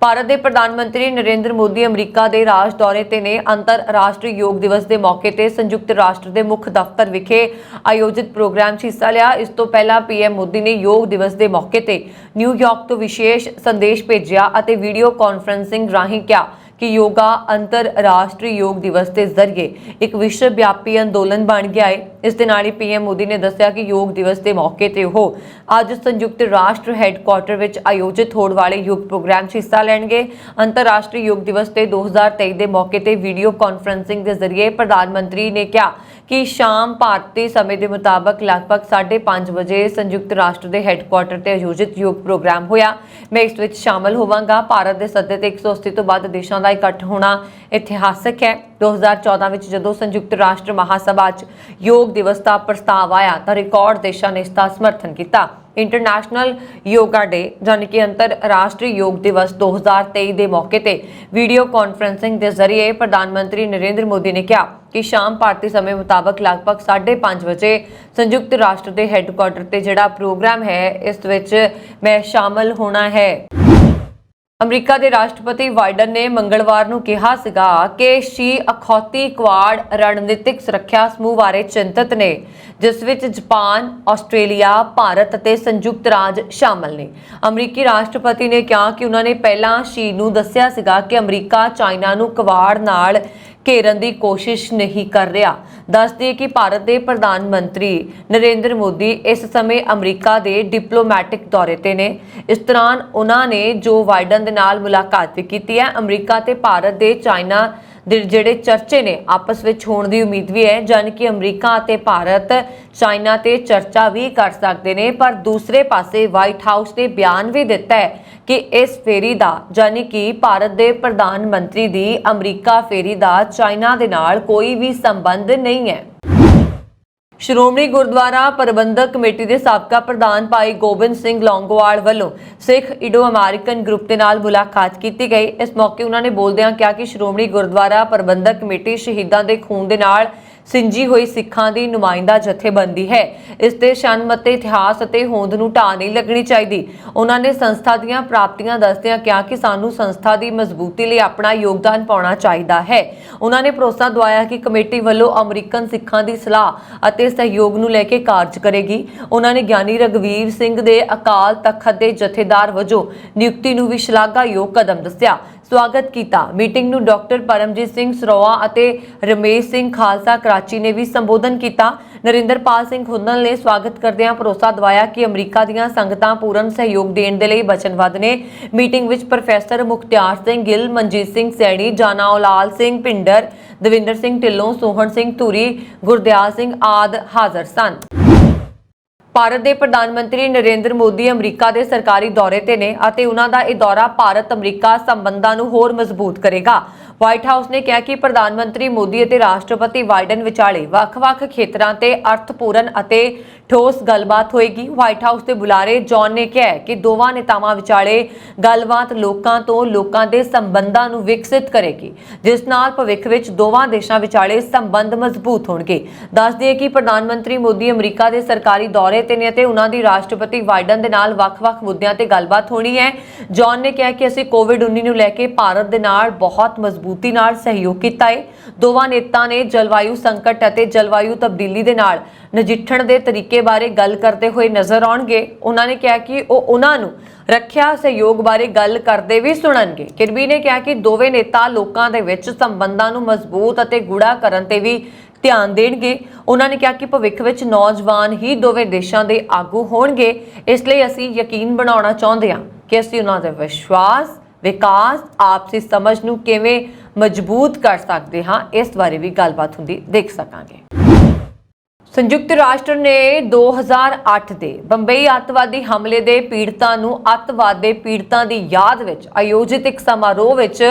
ਭਾਰਤ ਦੇ ਪ੍ਰਧਾਨ ਮੰਤਰੀ ਨਰਿੰਦਰ ਮੋਦੀ ਅਮਰੀਕਾ ਦੇ ਰਾਜ ਦੌਰੇ ਤੇ ਨੇ। ਅੰਤਰਰਾਸ਼ਟਰੀ ਯੋਗ ਦਿਵਸ ਦੇ ਮੌਕੇ ਤੇ ਸੰਯੁਕਤ ਰਾਸ਼ਟਰ ਦੇ ਮੁੱਖ ਦਫ਼ਤਰ ਵਿਖੇ ਆਯੋਜਿਤ ਪ੍ਰੋਗਰਾਮ 'ਚ ਹਿੱਸਾ ਲਿਆ। ਇਸ ਤੋਂ ਪਹਿਲਾਂ PM ਮੋਦੀ ਨੇ ਯੋਗ ਦਿਵਸ ਦੇ ਮੌਕੇ ਤੇ ਨਿਊਯਾਰਕ ਤੋਂ ਵਿਸ਼ੇਸ਼ ਸੰਦੇਸ਼ ਭੇਜਿਆ ਅਤੇ ਵੀਡੀਓ ਕਾਨਫਰੰਸਿੰਗ ਰਾਹੀਂ ਕਿਹਾ ਕਿ ਯੋਗਾ ਅੰਤਰਰਾਸ਼ਟਰੀ ਯੋਗ ਦਿਵਸ ਦੇ ਜ਼ਰੀਏ ਇੱਕ ਵਿਸ਼ਵ ਵਿਆਪੀ ਅੰਦੋਲਨ ਬਣ ਗਿਆ ਹੈ। ਇਸ ਦੇ ਨਾਲ ਹੀ PM ਮੋਦੀ ਨੇ ਦੱਸਿਆ ਕਿ ਯੋਗ ਦਿਵਸ ਦੇ ਮੌਕੇ ਤੇ ਉਹ ਅੱਜ ਸੰਯੁਕਤ ਰਾਸ਼ਟਰ ਹੈੱਡਕੁਆਰਟਰ ਵਿੱਚ ਆਯੋਜਿਤ ਹੋਣ ਵਾਲੇ ਯੋਗ ਪ੍ਰੋਗਰਾਮ 'ਚ ਹਿੱਸਾ ਲੈਣਗੇ। ਅੰਤਰਰਾਸ਼ਟਰੀ ਯੋਗ ਦਿਵਸ ਤੇ 2023 ਦੇ ਮੌਕੇ ਤੇ ਵੀਡੀਓ ਕਾਨਫਰੰਸਿੰਗ ਦੇ ਜ਼ਰੀਏ ਪ੍ਰਧਾਨ ਮੰਤਰੀ ਨੇ ਕਿਹਾ ਕਿ ਸ਼ਾਮ ਭਾਰਤੀ ਸਮੇਂ ਦੇ ਮੁਤਾਬਕ ਲਗਭਗ 5:30 ਵਜੇ ਸੰਯੁਕਤ ਰਾਸ਼ਟਰ ਦੇ ਹੈੱਡਕੁਆਰਟਰ ਤੇ ਆਯੋਜਿਤ ਯੋਗ ਪ੍ਰੋਗਰਾਮ ਹੋਇਆ। ਮੈਂ ਇਸ ਵਿੱਚ ਸ਼ਾਮਲ ਹੋਵਾਂਗਾ। ਭਾਰਤ ਦੇ ਸੱਦੇ ਤੇ 180 ਤੋਂ ਵੱਧ ਦੇਸ਼ਾਂ ਦਾ ਇਕੱਠ ਹੋਣਾ ਇਤਿਹਾਸਕ ਹੈ। 2014 ਵਿੱਚ ਜਦੋਂ ਸੰਯੁਕਤ ਰਾਸ਼ਟਰ ਮਹਾਸਭਾ 'ਚ ਯੋਗ योग दिवस का प्रस्ताव आया तो रिकॉर्ड देशों ने इसका समर्थन किया। इंटरनेशनल योगा डे यानी कि अंतरराष्ट्रीय योग दिवस 2023 के मौके पर वीडियो कॉन्फ्रेंसिंग के जरिए प्रधानमंत्री नरेंद्र मोदी ने कहा कि शाम भारतीय समय मुताबक लगभग 5:30 बजे संयुक्त राष्ट्र के हैडकुआटर से जोड़ा प्रोग्राम है इस विच मैं शामिल होना है। अमरीका के राष्ट्रपति बाइडन ने मंगलवार को कहा सीगा कि शी अखौती क्वाड रणनीतिक सुरक्षा समूह बारे चिंतित ने जिस विच जापान, आस्ट्रेलिया, भारत और संयुक्त राज्य शामिल ने। अमरीकी राष्ट्रपति ने कहा कि उन्होंने पहला शी नूं दस्सिया सीगा कि अमरीका चाइना नूं क्वाड नाल घेरन की कोशिश नहीं कर रहा। दस दिए कि भारत के प्रधानमंत्री नरेंद्र मोदी इस समय अमरीका के डिप्लोमैटिक दौरे ते ने। इस दौरान उन्होंने जो बाइडन दे नाल मुलाकात भी की है। अमरीका ते भारत के चाइना दे जिहड़े चर्चे ने आपस में होने की उम्मीद भी है, जानी कि अमरीका ते भारत चाइना ते चर्चा भी कर सकते हैं। पर दूसरे पासे व्हाइट हाउस ने बयान भी दिता है कि इस फेरी का यानी कि भारत के प्रधानमंत्री की अमरीका फेरी का चाइना के नाल कोई भी संबंध नहीं है। श्रोमणी गुरुद्वारा प्रबंधक कमेटी के साबका प्रधान भाई गोबिंद सिंह लौंगोवाल वालों सिख इंडो अमेरिकन ग्रुप के नाल मुलाकात की गई। इस मौके उन्होंने बोलदियां कहा कि श्रोमणी गुरुद्वारा प्रबंधक कमेटी शहीदों के खून के नाल सिंजी हुई सिखां की नुमाइंदा जथेबंदी है। इसके शनमते इतिहास और होंद नूं ढाह नहीं लगनी चाहिए। उन्होंने संस्था दीयां प्राप्तियां दसदियां कहा कि सानू संस्था की मजबूती लिए अपना योगदान पाउणा चाहिए है। उन्होंने भरोसा दवाया कि कमेटी वालों अमरीकन सिखां की सलाह और सहयोग नूं लैके कार्य करेगी। उन्होंने ज्ञानी रघुवीर सिंह दे अकाल तखत के जथेदार वजों नियुक्ति नूं भी शलाघायोग कदम दस्सिया। स्वागत किया। मीटिंग नूं डॉक्टर परमजीत सिंह सरोआ और रमेश सिंह खालसा कराची ने भी संबोधन किया। नरिंदरपाल सिंह हुन्नल ने स्वागत करदियां भरोसा दवाया कि अमरीका दीयां संगतां पूर्ण सहयोग देण दे लई वचनबद्ध ने। मीटिंग विच प्रोफैसर मुख्तियार सिंह गिल, मनजीत सिंह सैणी, जाना लाल सिंह पिंडर, दविंदर सिंह ढिल्लों, सोहन सिंह धूरी, गुरदयाल सिंह आदि हाजिर सन। भारत के प्रधानमंत्री नरेंद्र मोदी अमरीका के सरकारी दौरे ते ने अते उन्हां दा इह दौरा भारत अमरीका संबंधां नूं होर मजबूत करेगा। व्हाइट हाउस ने कहा कि प्रधानमंत्री मोदी और राष्ट्रपति बाइडन विचाले ਵੱਖ-ਵੱਖ खेत्रां ते अर्थपूर्ण अते ठोस गलबात होएगी। व्हाइट हाउस के बुलारे जॉन ने कहा कि दोवां नेतावां विचाले गलबात लोकां तो लोकां दे संबंधां नूं विकसित करेगी, जिस नाल भविख विच दोवां देशां विचाले संबंध मजबूत होणगे। दस दिए कि प्रधानमंत्री मोदी अमरीका के सरकारी दौरे ते ने ते उन्हां दी राष्ट्रपति बाइडन दे नाल ਵੱਖ-ਵੱਖ मुद्दिआं ते गलबात होनी है। जॉन ने कहा कि असीं कोविड-19 नूं लैके भारत दे नाल बहुत मजबूती नाल सहयोग किया है। दोवां नेता ने जलवायु संकट और जलवायु तब्दीली दे नाल नजिठण दे तरीके बारे गल करते हुए नजर आउणगे। उन्होंने कहा कि उन्हां नूं रखिया सहयोग बारे गल करते भी सुणनगे। किरबी ने कहा कि दोवें नेता लोकां दे विच संबंधां नूं मजबूत और गूढ़ा करन ते भी ध्यान देणगे। उन्होंने कहा कि भविख विच नौजवान ही दोवें देशां दे आगू होणगे। इसलिए असीं यकीन बनाउणा चाहुंदे हां कि असीं उन्हां दे विश्वास, विकास, आपसी समझ नूं किवें मजबूत कर सकते हाँ, इस बारे भी गलबात हुंदी देख सकांगे। संयुक्त राष्ट्र ने 2008 के बंबई अतवादी हमले के पीड़ितां नूं अतवाद के पीड़ितां की याद विच आयोजित एक समारोह विच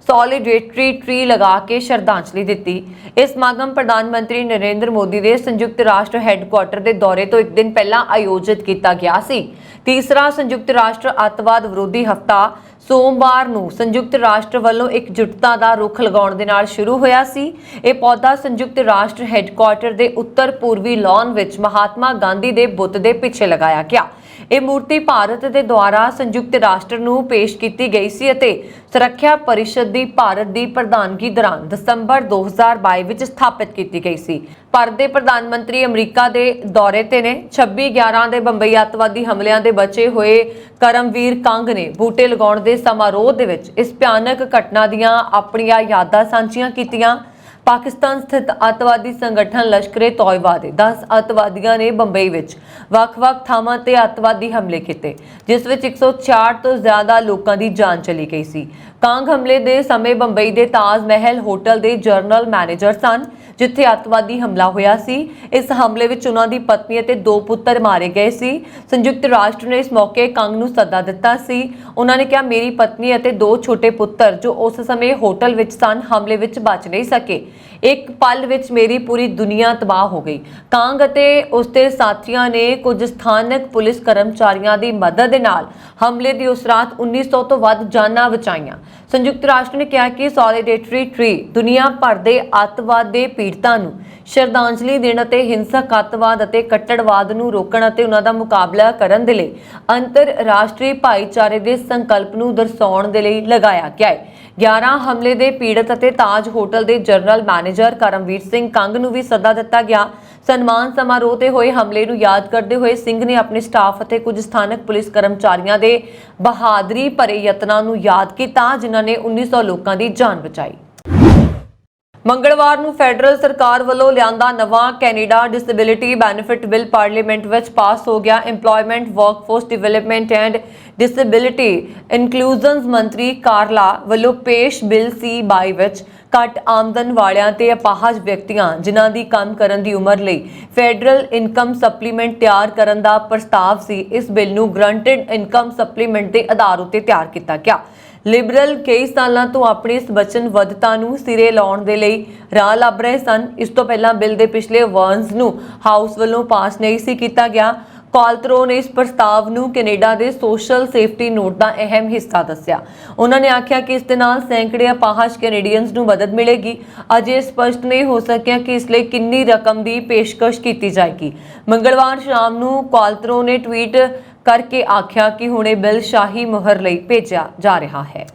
सॉलीडेरिटी ट्री लगा के श्रद्धांजलि दी। इस समागम प्रधानमंत्री नरेंद्र मोदी के संयुक्त राष्ट्र हैडकुआटर के दौरे तो एक दिन पहला आयोजित किया गया सी। तीसरा संयुक्त राष्ट्र अतवाद विरोधी हफ्ता सोमवार नूं संयुक्त राष्ट्र वालों एकजुटता का रुख लगाउण दे नाल शुरू होया सी। यह पौधा संयुक्त राष्ट्र हैडकुआटर के उत्तर पूर्वी लॉन विच महात्मा गांधी के बुत के पिछे लगाया गया। यह मूर्ति भारत के द्वारा संयुक्त राष्ट्र नूं पेश की गई सी अते सुरक्षा परिषद की भारत की प्रधानगी दौरान दिसंबर 2022 विच स्थापित की गई सी। भारत के प्रधानमंत्री अमरीका के दौरे ते ने 26/11 के बंबई अतवादी हमलियां दे बचे हुए करमवीर कंग ने बूटे लगाउण दे समारोह दे विच इस भयानक घटना दीआं अपणीआं यादां सांझीआं कीतीआं। पाकिस्तान स्थित अतवादी संगठन लश्करे तौयबा के 10 अतवादियों ने बंबई विच ਵੱਖ-ਵੱਖ ਥਾਵਾਂ ते अतवादी हमले किए, जिस विच 166 तो ज्यादा लोगों की जान चली गई सी। ਕਾਂਗ ਹਮਲੇ ਦੇ ਸਮੇਂ ਬੰਬਈ ਦੇ ਤਾਜ ਮਹਿਲ ਹੋਟਲ ਦੇ ਜਨਰਲ ਮੈਨੇਜਰ ਸਨ, ਜਿੱਥੇ ਅੱਤਵਾਦੀ ਹਮਲਾ ਹੋਇਆ ਸੀ। ਇਸ ਹਮਲੇ ਵਿੱਚ ਉਹਨਾਂ ਦੀ ਪਤਨੀ ਅਤੇ 2 ਪੁੱਤਰ ਮਾਰੇ ਗਏ ਸੀ। ਸੰਯੁਕਤ ਰਾਸ਼ਟਰ ਨੇ ਇਸ ਮੌਕੇ ਕੰਗ ਨੂੰ ਸੱਦਾ ਦਿੱਤਾ ਸੀ। ਉਹਨਾਂ ਨੇ ਕਿਹਾ, ਮੇਰੀ ਪਤਨੀ ਅਤੇ 2 ਛੋਟੇ ਪੁੱਤਰ ਜੋ ਉਸ ਸਮੇਂ ਹੋਟਲ ਵਿੱਚ ਸਨ, ਹਮਲੇ ਵਿੱਚ ਬਚ ਨਹੀਂ ਸਕੇ। ਇੱਕ ਪਲ ਵਿੱਚ ਮੇਰੀ ਪੂਰੀ ਦੁਨੀਆ ਤਬਾਹ ਹੋ ਗਈ। ਕਾਂਗ ਅਤੇ ਉਸਦੇ ਸਾਥੀਆਂ ਨੇ ਕੁਝ ਸਥਾਨਕ ਪੁਲਿਸ ਕਰਮਚਾਰੀਆਂ ਦੀ ਮਦਦ ਦੇ ਨਾਲ ਹਮਲੇ ਦੀ ਉਸ ਰਾਤ 1900 ਤੋਂ ਵੱਧ ਜਾਨਾਂ ਬਚਾਈਆਂ। ਸੰਯੁਕਤ ਰਾਸ਼ਟਰ ਨੇ ਕਿਹਾ ਕਿ ਸੋਲੀਡੇਰਿਟੀ ਟ੍ਰੀ ਦੁਨੀਆ ਭਰ ਦੇ ਅੱਤਵਾਦ ਦੇ ਪੀੜਤਾਂ ਨੂੰ ਸ਼ਰਧਾਂਜਲੀ ਦੇਣ ਅਤੇ ਹਿੰਸਕ ਅੱਤਵਾਦ ਅਤੇ ਕੱਟੜਵਾਦ ਨੂੰ ਰੋਕਣ ਅਤੇ ਉਹਨਾਂ ਦਾ ਮੁਕਾਬਲਾ ਕਰਨ ਦੇ ਲਈ ਅੰਤਰਰਾਸ਼ਟਰੀ ਭਾਈਚਾਰੇ ਦੇ ਸੰਕਲਪ ਨੂੰ ਦਰਸਾਉਣ ਦੇ ਲਈ ਲਗਾਇਆ ਗਿਆ ਹੈ। 11 ਹਮਲੇ ਦੇ ਪੀੜਤ ਅਤੇ ਤਾਜ ਹੋਟਲ ਦੇ ਜਨਰਲ ਮੈਨੇਜਰ ਕਰਮਵੀਰ ਸਿੰਘ ਕੰਗ ਨੂੰ ਵੀ ਸੱਦਾ ਦਿੱਤਾ ਗਿਆ। ਸਨਮਾਨ ਸਮਾਰੋਹ ਤੇ ਹੋਏ ਹਮਲੇ ਨੂੰ ਯਾਦ ਕਰਦੇ ਹੋਏ ਸਿੰਘ ਨੇ ਆਪਣੇ ਸਟਾਫ ਅਤੇ ਕੁਝ ਸਥਾਨਕ ਪੁਲਿਸ ਕਰਮਚਾਰੀਆਂ ਦੇ ਬਹਾਦਰੀ ਭਰੇ ਯਤਨਾਂ ਨੂੰ ਯਾਦ ਕੀਤਾ, ਜਿਨ੍ਹਾਂ ਨੇ 1900 ਲੋਕਾਂ ਦੀ ਜਾਨ ਬਚਾਈ। ਮੰਗਲਵਾਰ ਨੂੰ ਫੈਡਰਲ ਸਰਕਾਰ ਵੱਲੋਂ ਲਿਆਂਦਾ ਨਵਾਂ Canada disability benefit bill parliament ਵਿੱਚ ਪਾਸ ਹੋ ਗਿਆ। Employment, workforce development and disability inclusions ਮੰਤਰੀ ਕਾਰਲਾ ਵੱਲੋਂ ਪੇਸ਼ ਬਿੱਲ C22 ਵਿੱਚ ਘੱਟ ਆਮਦਨ ਵਾਲਿਆਂ ਤੇ ਅਪਾਹਜ ਵਿਅਕਤੀਆਂ, ਜਿਨ੍ਹਾਂ ਦੀ ਕੰਮ ਕਰਨ ਦੀ ਉਮਰ ਲਈ ਫੈਡਰਲ ਇਨਕਮ ਸਪਲੀਮੈਂਟ ਤਿਆਰ ਕਰਨ ਦਾ ਪ੍ਰਸਤਾਵ ਸੀ। ਇਸ ਬਿੱਲ ਨੂੰ ਗਰੰਟਡ ਇਨਕਮ ਸਪਲੀਮੈਂਟ ਦੇ ਆਧਾਰ ਉੱਤੇ ਤਿਆਰ ਕੀਤਾ ਗਿਆ। ਲਿਬਰਲ ਕਈ ਸਾਲਾਂ ਤੋਂ ਆਪਣੀ ਇਸ ਵਚਨਬੱਧਤਾ ਨੂੰ ਸਿਰੇ ਲਾਉਣ ਦੇ ਲਈ ਰਾਹ ਲੱਭ ਰਹੇ ਸਨ। ਇਸ ਤੋਂ ਪਹਿਲਾਂ ਬਿੱਲ ਦੇ ਪਿਛਲੇ ਵਰਨਸ ਨੂੰ ਹਾਊਸ ਵੱਲੋਂ ਪਾਸ ਨਹੀਂ ਸੀ ਕੀਤਾ ਗਿਆ। ਕਾਲਤਰੋ ਨੇ ਇਸ ਪ੍ਰਸਤਾਵ ਨੂੰ ਕੈਨੇਡਾ ਦੇ ਸੋਸ਼ਲ ਸੇਫਟੀ ਨੋਟ ਦਾ ਅਹਿਮ ਹਿੱਸਾ ਦੱਸਿਆ। ਉਹਨਾਂ ਨੇ ਆਖਿਆ ਕਿ ਇਸ ਦੇ ਨਾਲ ਸੈਂਕੜੇ ਅਪਾਹਜ ਕੈਨੇਡੀਅਨਸ ਨੂੰ ਮਦਦ ਮਿਲੇਗੀ। ਅਜੇ ਸਪਸ਼ਟ ਨਹੀਂ ਹੋ ਸਕਿਆ ਕਿ ਇਸ ਲਈ ਕਿੰਨੀ ਰਕਮ ਦੀ ਪੇਸ਼ਕਸ਼ ਕੀਤੀ ਜਾਏਗੀ। ਮੰਗਲਵਾਰ ਸ਼ਾਮ ਨੂੰ ਕਾਲਤਰੋ ਨੇ ਟਵੀਟ ਕਰਕੇ ਆਖਿਆ ਕਿ ਹੁਣ ਇਹ ਬਿੱਲ ਸ਼ਾਹੀ ਮੁਹਰ ਲਈ ਭੇਜਿਆ ਜਾ ਰਿਹਾ ਹੈ।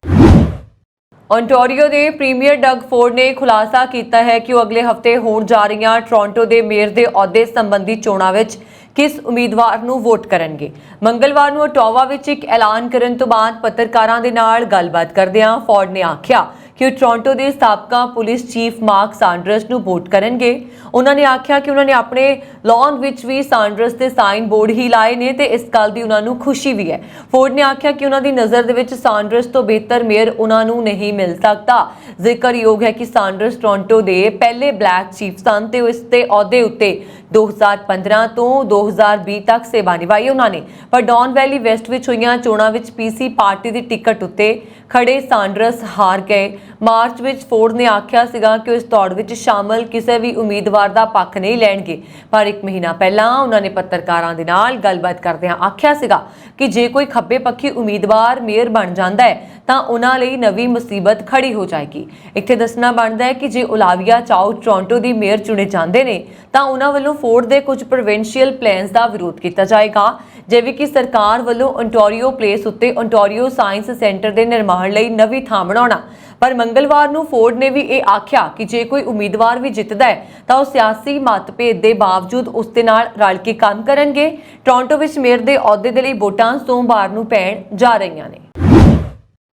ਓਨਟਾਰੀਓ ਦੇ ਪ੍ਰੀਮੀਅਰ ਡਗ ਫੋਰਡ ਨੇ ਖੁਲਾਸਾ ਕੀਤਾ ਹੈ ਕਿ ਉਹ ਅਗਲੇ ਹਫ਼ਤੇ ਹੋਣ ਜਾ ਰਹੀਆਂ ਟੋਰਾਂਟੋ ਦੇ ਮੇਅਰ ਦੇ ਅਹੁਦੇ ਸੰਬੰਧੀ ਚੋਣਾਂ ਵਿੱਚ ਕਿਸ ਉਮੀਦਵਾਰ ਨੂੰ ਵੋਟ ਕਰਨਗੇ। ਮੰਗਲਵਾਰ ਨੂੰ ਓਟਾਵਾ ਵਿੱਚ ਇੱਕ ਐਲਾਨ ਕਰਨ ਤੋਂ ਬਾਅਦ ਪੱਤਰਕਾਰਾਂ ਦੇ ਨਾਲ ਗੱਲਬਾਤ ਕਰਦਿਆਂ ਫੋਰਡ ਨੇ ਆਖਿਆ ਕਿ ਉਹ ਟੋਰਾਂਟੋ ਦੇ ਸਾਬਕਾ ਪੁਲਿਸ ਚੀਫ ਮਾਰਕ ਸਾਂਡਰਸ ਨੂੰ ਵੋਟ ਕਰਨਗੇ। ਉਹਨਾਂ ਨੇ ਆਖਿਆ ਕਿ ਉਹਨਾਂ ਨੇ ਆਪਣੇ ਲੌਨ ਵਿੱਚ ਵੀ ਸਾਂਡਰਸ ਦੇ ਸਾਈਨ ਬੋਰਡ ਹੀ ਲਾਏ ਨੇ ਤੇ ਇਸ ਗੱਲ ਦੀ ਉਹਨਾਂ ਨੂੰ ਖੁਸ਼ੀ ਵੀ ਹੈ। ਫੋਰਡ ਨੇ ਆਖਿਆ ਕਿ ਉਹਨਾਂ ਦੀ ਨਜ਼ਰ ਦੇ ਵਿੱਚ ਸਾਂਡਰਸ ਤੋਂ ਬਿਹਤਰ ਮੇਅਰ ਉਹਨਾਂ ਨੂੰ ਨਹੀਂ ਮਿਲ ਸਕਦਾ। ਜ਼ਿਕਰਯੋਗ ਹੈ ਕਿ ਸਾਂਡਰਸ ਟੋਰਾਂਟੋ ਦੇ ਪਹਿਲੇ ਬਲੈਕ ਚੀਫ ਸਨ ਤੇ ਇਸ ਦੇ ਅਹੁਦੇ ਉੱਤੇ 2015 ਤੋਂ 2020 ਤੱਕ ਸੇਵਾ ਨਿਭਾਈ ਉਹਨਾਂ ਨੇ। ਪਰ ਡੌਨ ਵੈਲੀ ਵੈਸਟ ਵਿੱਚ ਹੋਈਆਂ ਚੋਣਾਂ ਵਿੱਚ PC ਪਾਰਟੀ ਦੀ ਟਿਕਟ ਉੱਤੇ ਖੜੇ ਸਾਂਡਰਸ ਹਾਰ ਗਏ। ਮਾਰਚ ਵਿੱਚ ਫੋਰਡ ਨੇ ਆਖਿਆ ਸੀਗਾ ਕਿ ਉਹ ਇਸ ਦੌੜ ਵਿੱਚ ਸ਼ਾਮਲ ਕਿਸੇ ਵੀ ਉਮੀਦਵਾਰ ਦਾ ਪੱਖ ਨਹੀਂ ਲੈਣਗੇ, ਪਰ 1 ਮਹੀਨਾ ਪਹਿਲਾਂ ਉਹਨਾਂ ਨੇ ਪੱਤਰਕਾਰਾਂ ਦੇ ਨਾਲ ਗੱਲਬਾਤ ਕਰਦਿਆਂ ਆਖਿਆ ਸੀਗਾ ਕਿ ਜੇ ਕੋਈ ਖੱਬੇ ਪੱਖੀ ਉਮੀਦਵਾਰ ਮੇਅਰ ਬਣ ਜਾਂਦਾ ਹੈ ਤਾਂ ਉਹਨਾਂ ਲਈ ਨਵੀਂ ਮੁਸੀਬਤ ਖੜੀ ਹੋ ਜਾਏਗੀ। ਇੱਥੇ ਦੱਸਣਾ ਬਣਦਾ ਹੈ ਕਿ ਜੇ ਓਲਾਵੀਆ ਚਾਓ ਟੋਰਾਂਟੋ ਦੀ ਮੇਅਰ ਚੁਣੇ ਜਾਂਦੇ ਨੇ ਤਾਂ ਉਹਨਾਂ ਵੱਲੋਂ ਫੋਰਡ ਦੇ ਕੁਝ ਪ੍ਰੋਵਿੰਸ਼ੀਅਲ ਪਲਾਨਸ ਦਾ ਵਿਰੋਧ ਕੀਤਾ ਜਾਏਗਾ, ਜਿਵੇਂ ਕਿ ਸਰਕਾਰ ਵੱਲੋਂ ਓਨਟਾਰੀਓ ਪਲੇਸ ਉੱਤੇ ਓਨਟਾਰੀਓ ਸਾਇੰਸ ਸੈਂਟਰ ਦੇ ਨਿਰਮਾਣ ਲਈ ਨਵੀਂ ਥਾਂ ਬਣਾਉਣਾ। ਪਰ ਮੰਗਲਵਾਰ ਨੂੰ ਫੋਰਡ ਨੇ ਵੀ ਇਹ ਆਖਿਆ ਕਿ ਜੇ ਕੋਈ ਉਮੀਦਵਾਰ ਵੀ ਜਿੱਤਦਾ ਹੈ ਤਾਂ ਉਹ ਸਿਆਸੀ ਮਤਭੇਦ ਦੇ ਬਾਵਜੂਦ ਉਸ ਦੇ ਨਾਲ ਰਲ ਕੇ ਕੰਮ ਕਰਨਗੇ। ਟੋਰਾਂਟੋ ਵਿੱਚ ਮੇਅਰ ਦੇ ਅਹੁਦੇ ਦੇ ਲਈ ਵੋਟਾਂ ਸੋਮਵਾਰ ਨੂੰ ਪੈਣ ਜਾ ਰਹੀਆਂ ਨੇ।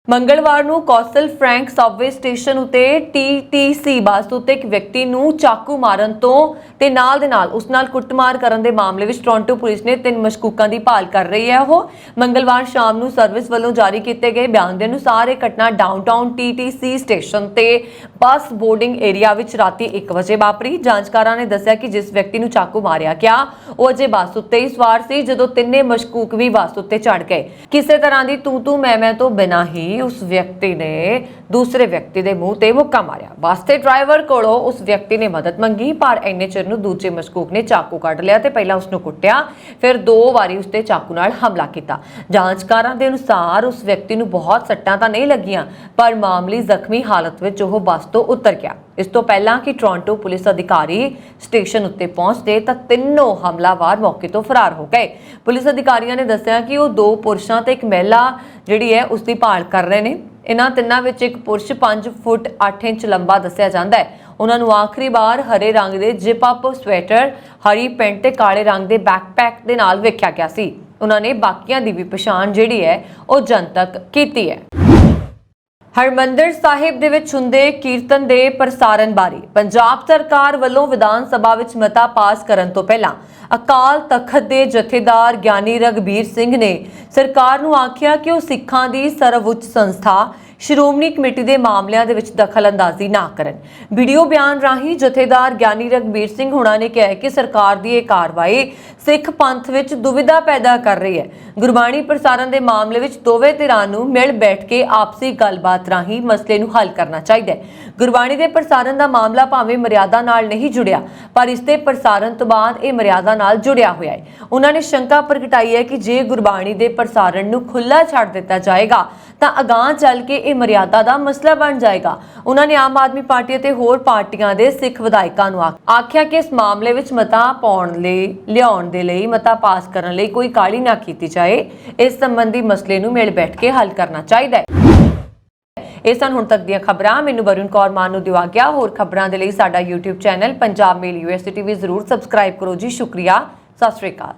ਮੰਗਲਵਾਰ ਨੂੰ ਕੌਸਲ ਫਰੈਂਕ ਸਬਵੇ ਸਟੇਸ਼ਨ ਉਤੇ TTC ਬੱਸ ਉਤੇ ਇੱਕ ਵਿਅਕਤੀ ਨੂੰ ਚਾਕੂ ਮਾਰਨ ਤੋਂ ਤੇ ਨਾਲ ਦੇ ਨਾਲ ਉਸ ਨਾਲ ਕੁੱਟਮਾਰ ਕਰਨ ਦੇ ਮਾਮਲੇ ਵਿੱਚ ਟੋਰਾਂਟੋ ਪੁਲਿਸ ਨੇ 3 ਮਸ਼ਕੂਕਾਂ ਦੀ ਭਾਲ ਕਰ ਰਹੀ ਹੈ। ਉਹ ਮੰਗਲਵਾਰ ਸ਼ਾਮ ਨੂੰ ਸਰਵਿਸ ਵੱਲੋਂ ਜਾਰੀ ਕੀਤੇ ਗਏ ਬਿਆਨ ਦੇ ਅਨੁਸਾਰ ਇਹ ਘਟਨਾ ਡਾਊਨਟਾਊਨ TTC ਸਟੇਸ਼ਨ ਤੇ ਬੱਸ ਬੋਰਡਿੰਗ ਏਰੀਆ ਵਿੱਚ ਰਾਤੀ 1 ਵਜੇ ਵਾਪਰੀ। ਜਾਂਚਕਾਰਾਂ ਨੇ ਦੱਸਿਆ ਕਿ ਜਿਸ ਵਿਅਕਤੀ ਨੂੰ ਚਾਕੂ ਮਾਰਿਆ ਗਿਆ ਉਹ ਅਜੇ ਬੱਸ ਉੱਤੇ ਹੀ ਸਵਾਰ ਸੀ ਜਦੋਂ 3 ਮਸ਼ਕੂਕ ਵੀ ਬੱਸ ਉੱਤੇ ਚੜ੍ਹ ਗਏ। ਕਿਸੇ ਤਰ੍ਹਾਂ ਦੀ ਤੂੰ ਮੈਂ ਤੋਂ ਬਿਨਾਂ ਹੀ ਉਸ ਵਿਅਕਤੀ ਨੇ ਦੂਸਰੇ ਵਿਅਕਤੀ ਦੇ ਮੂੰਹ ਤੇ ਮੁੱਕਾ ਮਾਰਿਆ। ਬੱਸ ਦੇ ਡਰਾਈਵਰ ਕੋਲੋਂ ਉਸ ਵਿਅਕਤੀ ਨੇ ਮਦਦ ਮੰਗੀ, ਪਰ ਇੰਨੇ ਚਿਰ ਨੂੰ ਦੂਜੇ ਮਸ਼ਕੂਕ ਨੇ ਚਾਕੂ ਕੱਢ ਲਿਆ ਤੇ ਪਹਿਲਾਂ ਉਸ ਨੂੰ ਕੁੱਟਿਆ, ਫਿਰ 2 ਵਾਰੀ ਉਸ ਤੇ ਚਾਕੂ ਨਾਲ ਹਮਲਾ ਕੀਤਾ। ਜਾਂਚਕਾਰਾਂ ਦੇ ਅਨੁਸਾਰ ਉਸ ਵਿਅਕਤੀ ਨੂੰ ਬਹੁਤ ਸੱਟਾਂ ਤਾਂ ਨਹੀਂ ਲੱਗੀਆਂ, ਪਰ ਮਾਮੂਲੀ ਜ਼ਖਮੀ ਹਾਲਤ ਵਿੱਚ ਉਹ ਬੱਸ ਤੋਂ ਉਤਰ ਗਿਆ। ਇਸ ਤੋਂ ਪਹਿਲਾਂ ਕਿ ਟੋਰਾਂਟੋ ਪੁਲਿਸ ਅਧਿਕਾਰੀ ਸਟੇਸ਼ਨ ਉੱਤੇ ਪਹੁੰਚਦੇ ਤਾਂ ਤਿੰਨੋਂ ਹਮਲਾਵਰ ਮੌਕੇ ਤੋਂ ਫਰਾਰ ਹੋ ਗਏ। ਪੁਲਿਸ ਅਧਿਕਾਰੀਆਂ ਨੇ ਦੱਸਿਆ ਕਿ ਉਹ 2 ਪੁਰਸ਼ਾਂ ਤੇ ਇੱਕ ਮਹਿਲਾ ਜਿਹੜੀ ਹੈ ਉਸ ਦੀ ਭਾਲ ਕਰ ਰਹੇ ਨੇ। ਇਹਨਾਂ ਤਿੰਨਾਂ ਵਿੱਚ ਇੱਕ ਪੁਰਸ਼ 5 ਫੁੱਟ 8 ਇੰਚ ਲੰਬਾ ਦੱਸਿਆ ਜਾਂਦਾ ਹੈ। ਉਹਨਾਂ ਨੂੰ ਆਖਰੀ ਵਾਰ ਹਰੇ ਰੰਗ ਦੇ ਜਿਪ ਅਪ ਸਵੈਟਰ, ਹਰੀ ਪੈਂਟ ਤੇ ਕਾਲੇ ਰੰਗ ਦੇ ਬੈਕਪੈਕ ਦੇ ਨਾਲ ਵੇਖਿਆ ਗਿਆ ਸੀ। ਉਹਨਾਂ ਨੇ ਬਾਕੀਆਂ ਦੀ ਵੀ ਪਛਾਣ ਜਿਹੜੀ ਹੈ ਉਹ ਜਨਤਕ ਕੀਤੀ ਹੈ। ਹਰਮੰਦਰ ਸਾਹਿਬ ਦੇ ਵਿੱਚ ਹੁੰਦੇ ਕੀਰਤਨ ਦੇ ਪ੍ਰਸਾਰਣ ਬਾਰੇ ਪੰਜਾਬ ਸਰਕਾਰ ਵੱਲੋਂ ਵਿਧਾਨ ਸਭਾ ਵਿੱਚ ਮਤਾ ਪਾਸ ਕਰਨ ਤੋਂ ਪਹਿਲਾਂ ਅਕਾਲ ਤਖਤ ਦੇ ਜਥੇਦਾਰ ਗਿਆਨੀ ਰਘਬੀਰ ਸਿੰਘ ਨੇ ਸਰਕਾਰ ਨੂੰ ਆਖਿਆ ਕਿ ਉਹ ਸਿੱਖਾਂ ਦੀ ਸਰਵਉੱਚ ਸੰਸਥਾ ਸ਼੍ਰੋਮਣੀ ਕਮੇਟੀ ਦੇ ਮਾਮਲਿਆਂ ਦੇ ਵਿੱਚ ਦਖਲਅੰਦਾਜ਼ੀ ਨਾ ਕਰਨ। ਵੀਡੀਓ ਬਿਆਨ ਰਾਹੀਂ ਜਥੇਦਾਰ ਗਿਆਨੀ ਰਘਬੀਰ ਸਿੰਘ ਹੁਣਾਂ ਨੇ ਕਿਹਾ ਕਿ ਸਰਕਾਰ ਦੀ ਇਹ ਕਾਰਵਾਈ ਸਿੱਖ ਪੰਥ ਵਿੱਚ ਦੁਵਿਧਾ ਪੈਦਾ ਕਰ ਰਹੀ ਹੈ। ਗੁਰਬਾਣੀ ਪ੍ਰਸਾਰਣ ਦੇ ਮਾਮਲੇ ਵਿੱਚ ਦੋਵੇਂ ਧਿਰਾਂ ਨੂੰ ਮਿਲ ਬੈਠ ਕੇ ਆਪਸੀ ਗੱਲਬਾਤ ਰਾਹੀਂ ਮਸਲੇ ਨੂੰ ਹੱਲ ਕਰਨਾ ਚਾਹੀਦਾ ਹੈ। ਗੁਰਬਾਣੀ ਦੇ ਪ੍ਰਸਾਰਣ ਦਾ ਮਾਮਲਾ ਭਾਵੇਂ ਮਰਿਆਦਾ ਨਾਲ ਨਹੀਂ ਜੁੜਿਆ, ਪਰ ਇਸ ਦੇ ਪ੍ਰਸਾਰਣ ਤੋਂ ਬਾਅਦ ਇਹ ਮਰਿਆਦਾ ਨਾਲ ਜੁੜਿਆ ਹੋਇਆ ਹੈ। ਉਹਨਾਂ ਨੇ ਸ਼ੰਕਾ ਪ੍ਰਗਟਾਈ ਹੈ ਕਿ ਜੇ ਗੁਰਬਾਣੀ ਦੇ ਪ੍ਰਸਾਰਣ ਨੂੰ ਖੁੱਲ੍ਹਾ ਛੱਡ ਦਿੱਤਾ ਜਾਏਗਾ ਤਾਂ ਅਗਾਂਹ ਚੱਲ ਕੇ ਇਹ ਮਰਿਆਦਾ ਦਾ ਮਸਲਾ ਬਣ ਜਾਏਗਾ। ਉਹਨਾਂ ਨੇ ਆਮ ਆਦਮੀ ਪਾਰਟੀ ਅਤੇ ਹੋਰ ਪਾਰਟੀਆਂ ਦੇ ਸਿੱਖ ਵਿਧਾਇਕਾਂ ਨੂੰ ਆਖਿਆ ਕਿ ਇਸ ਮਾਮਲੇ ਵਿੱਚ ਮਤਾ ਲਿਆਉਣ ਦੇ ਲਈ ਮਤਾ ਪਾਸ ਕਰਨ ਲਈ ਕੋਈ ਕਾਹਲੀ ਨਾ ਕੀਤੀ ਜਾਏ। ਇਸ ਸੰਬੰਧੀ ਮਸਲੇ ਨੂੰ ਮਿਲ ਬੈਠ ਕੇ ਹੱਲ ਕਰਨਾ ਚਾਹੀਦਾ ਹੈ। ਇਹ ਸਨ ਹੁਣ ਤੱਕ ਦੀਆਂ ਖਬਰਾਂ। ਮੈਨੂੰ ਵਰੁਣ ਕੌਰ ਮਾਨ ਨੂੰ ਦਿਵਾ ਗਿਆ। ਹੋਰ ਖਬਰਾਂ ਦੇ ਲਈ ਸਾਡਾ YouTube ਚੈਨਲ ਪੰਜਾਬ ਮੇਲ USA TV ਜ਼ਰੂਰ ਸਬਸਕ੍ਰਾਈਬ ਕਰੋ ਜੀ। ਸ਼ੁਕਰੀਆ। ਸਤਿ ਸ਼੍ਰੀ ਅਕਾਲ।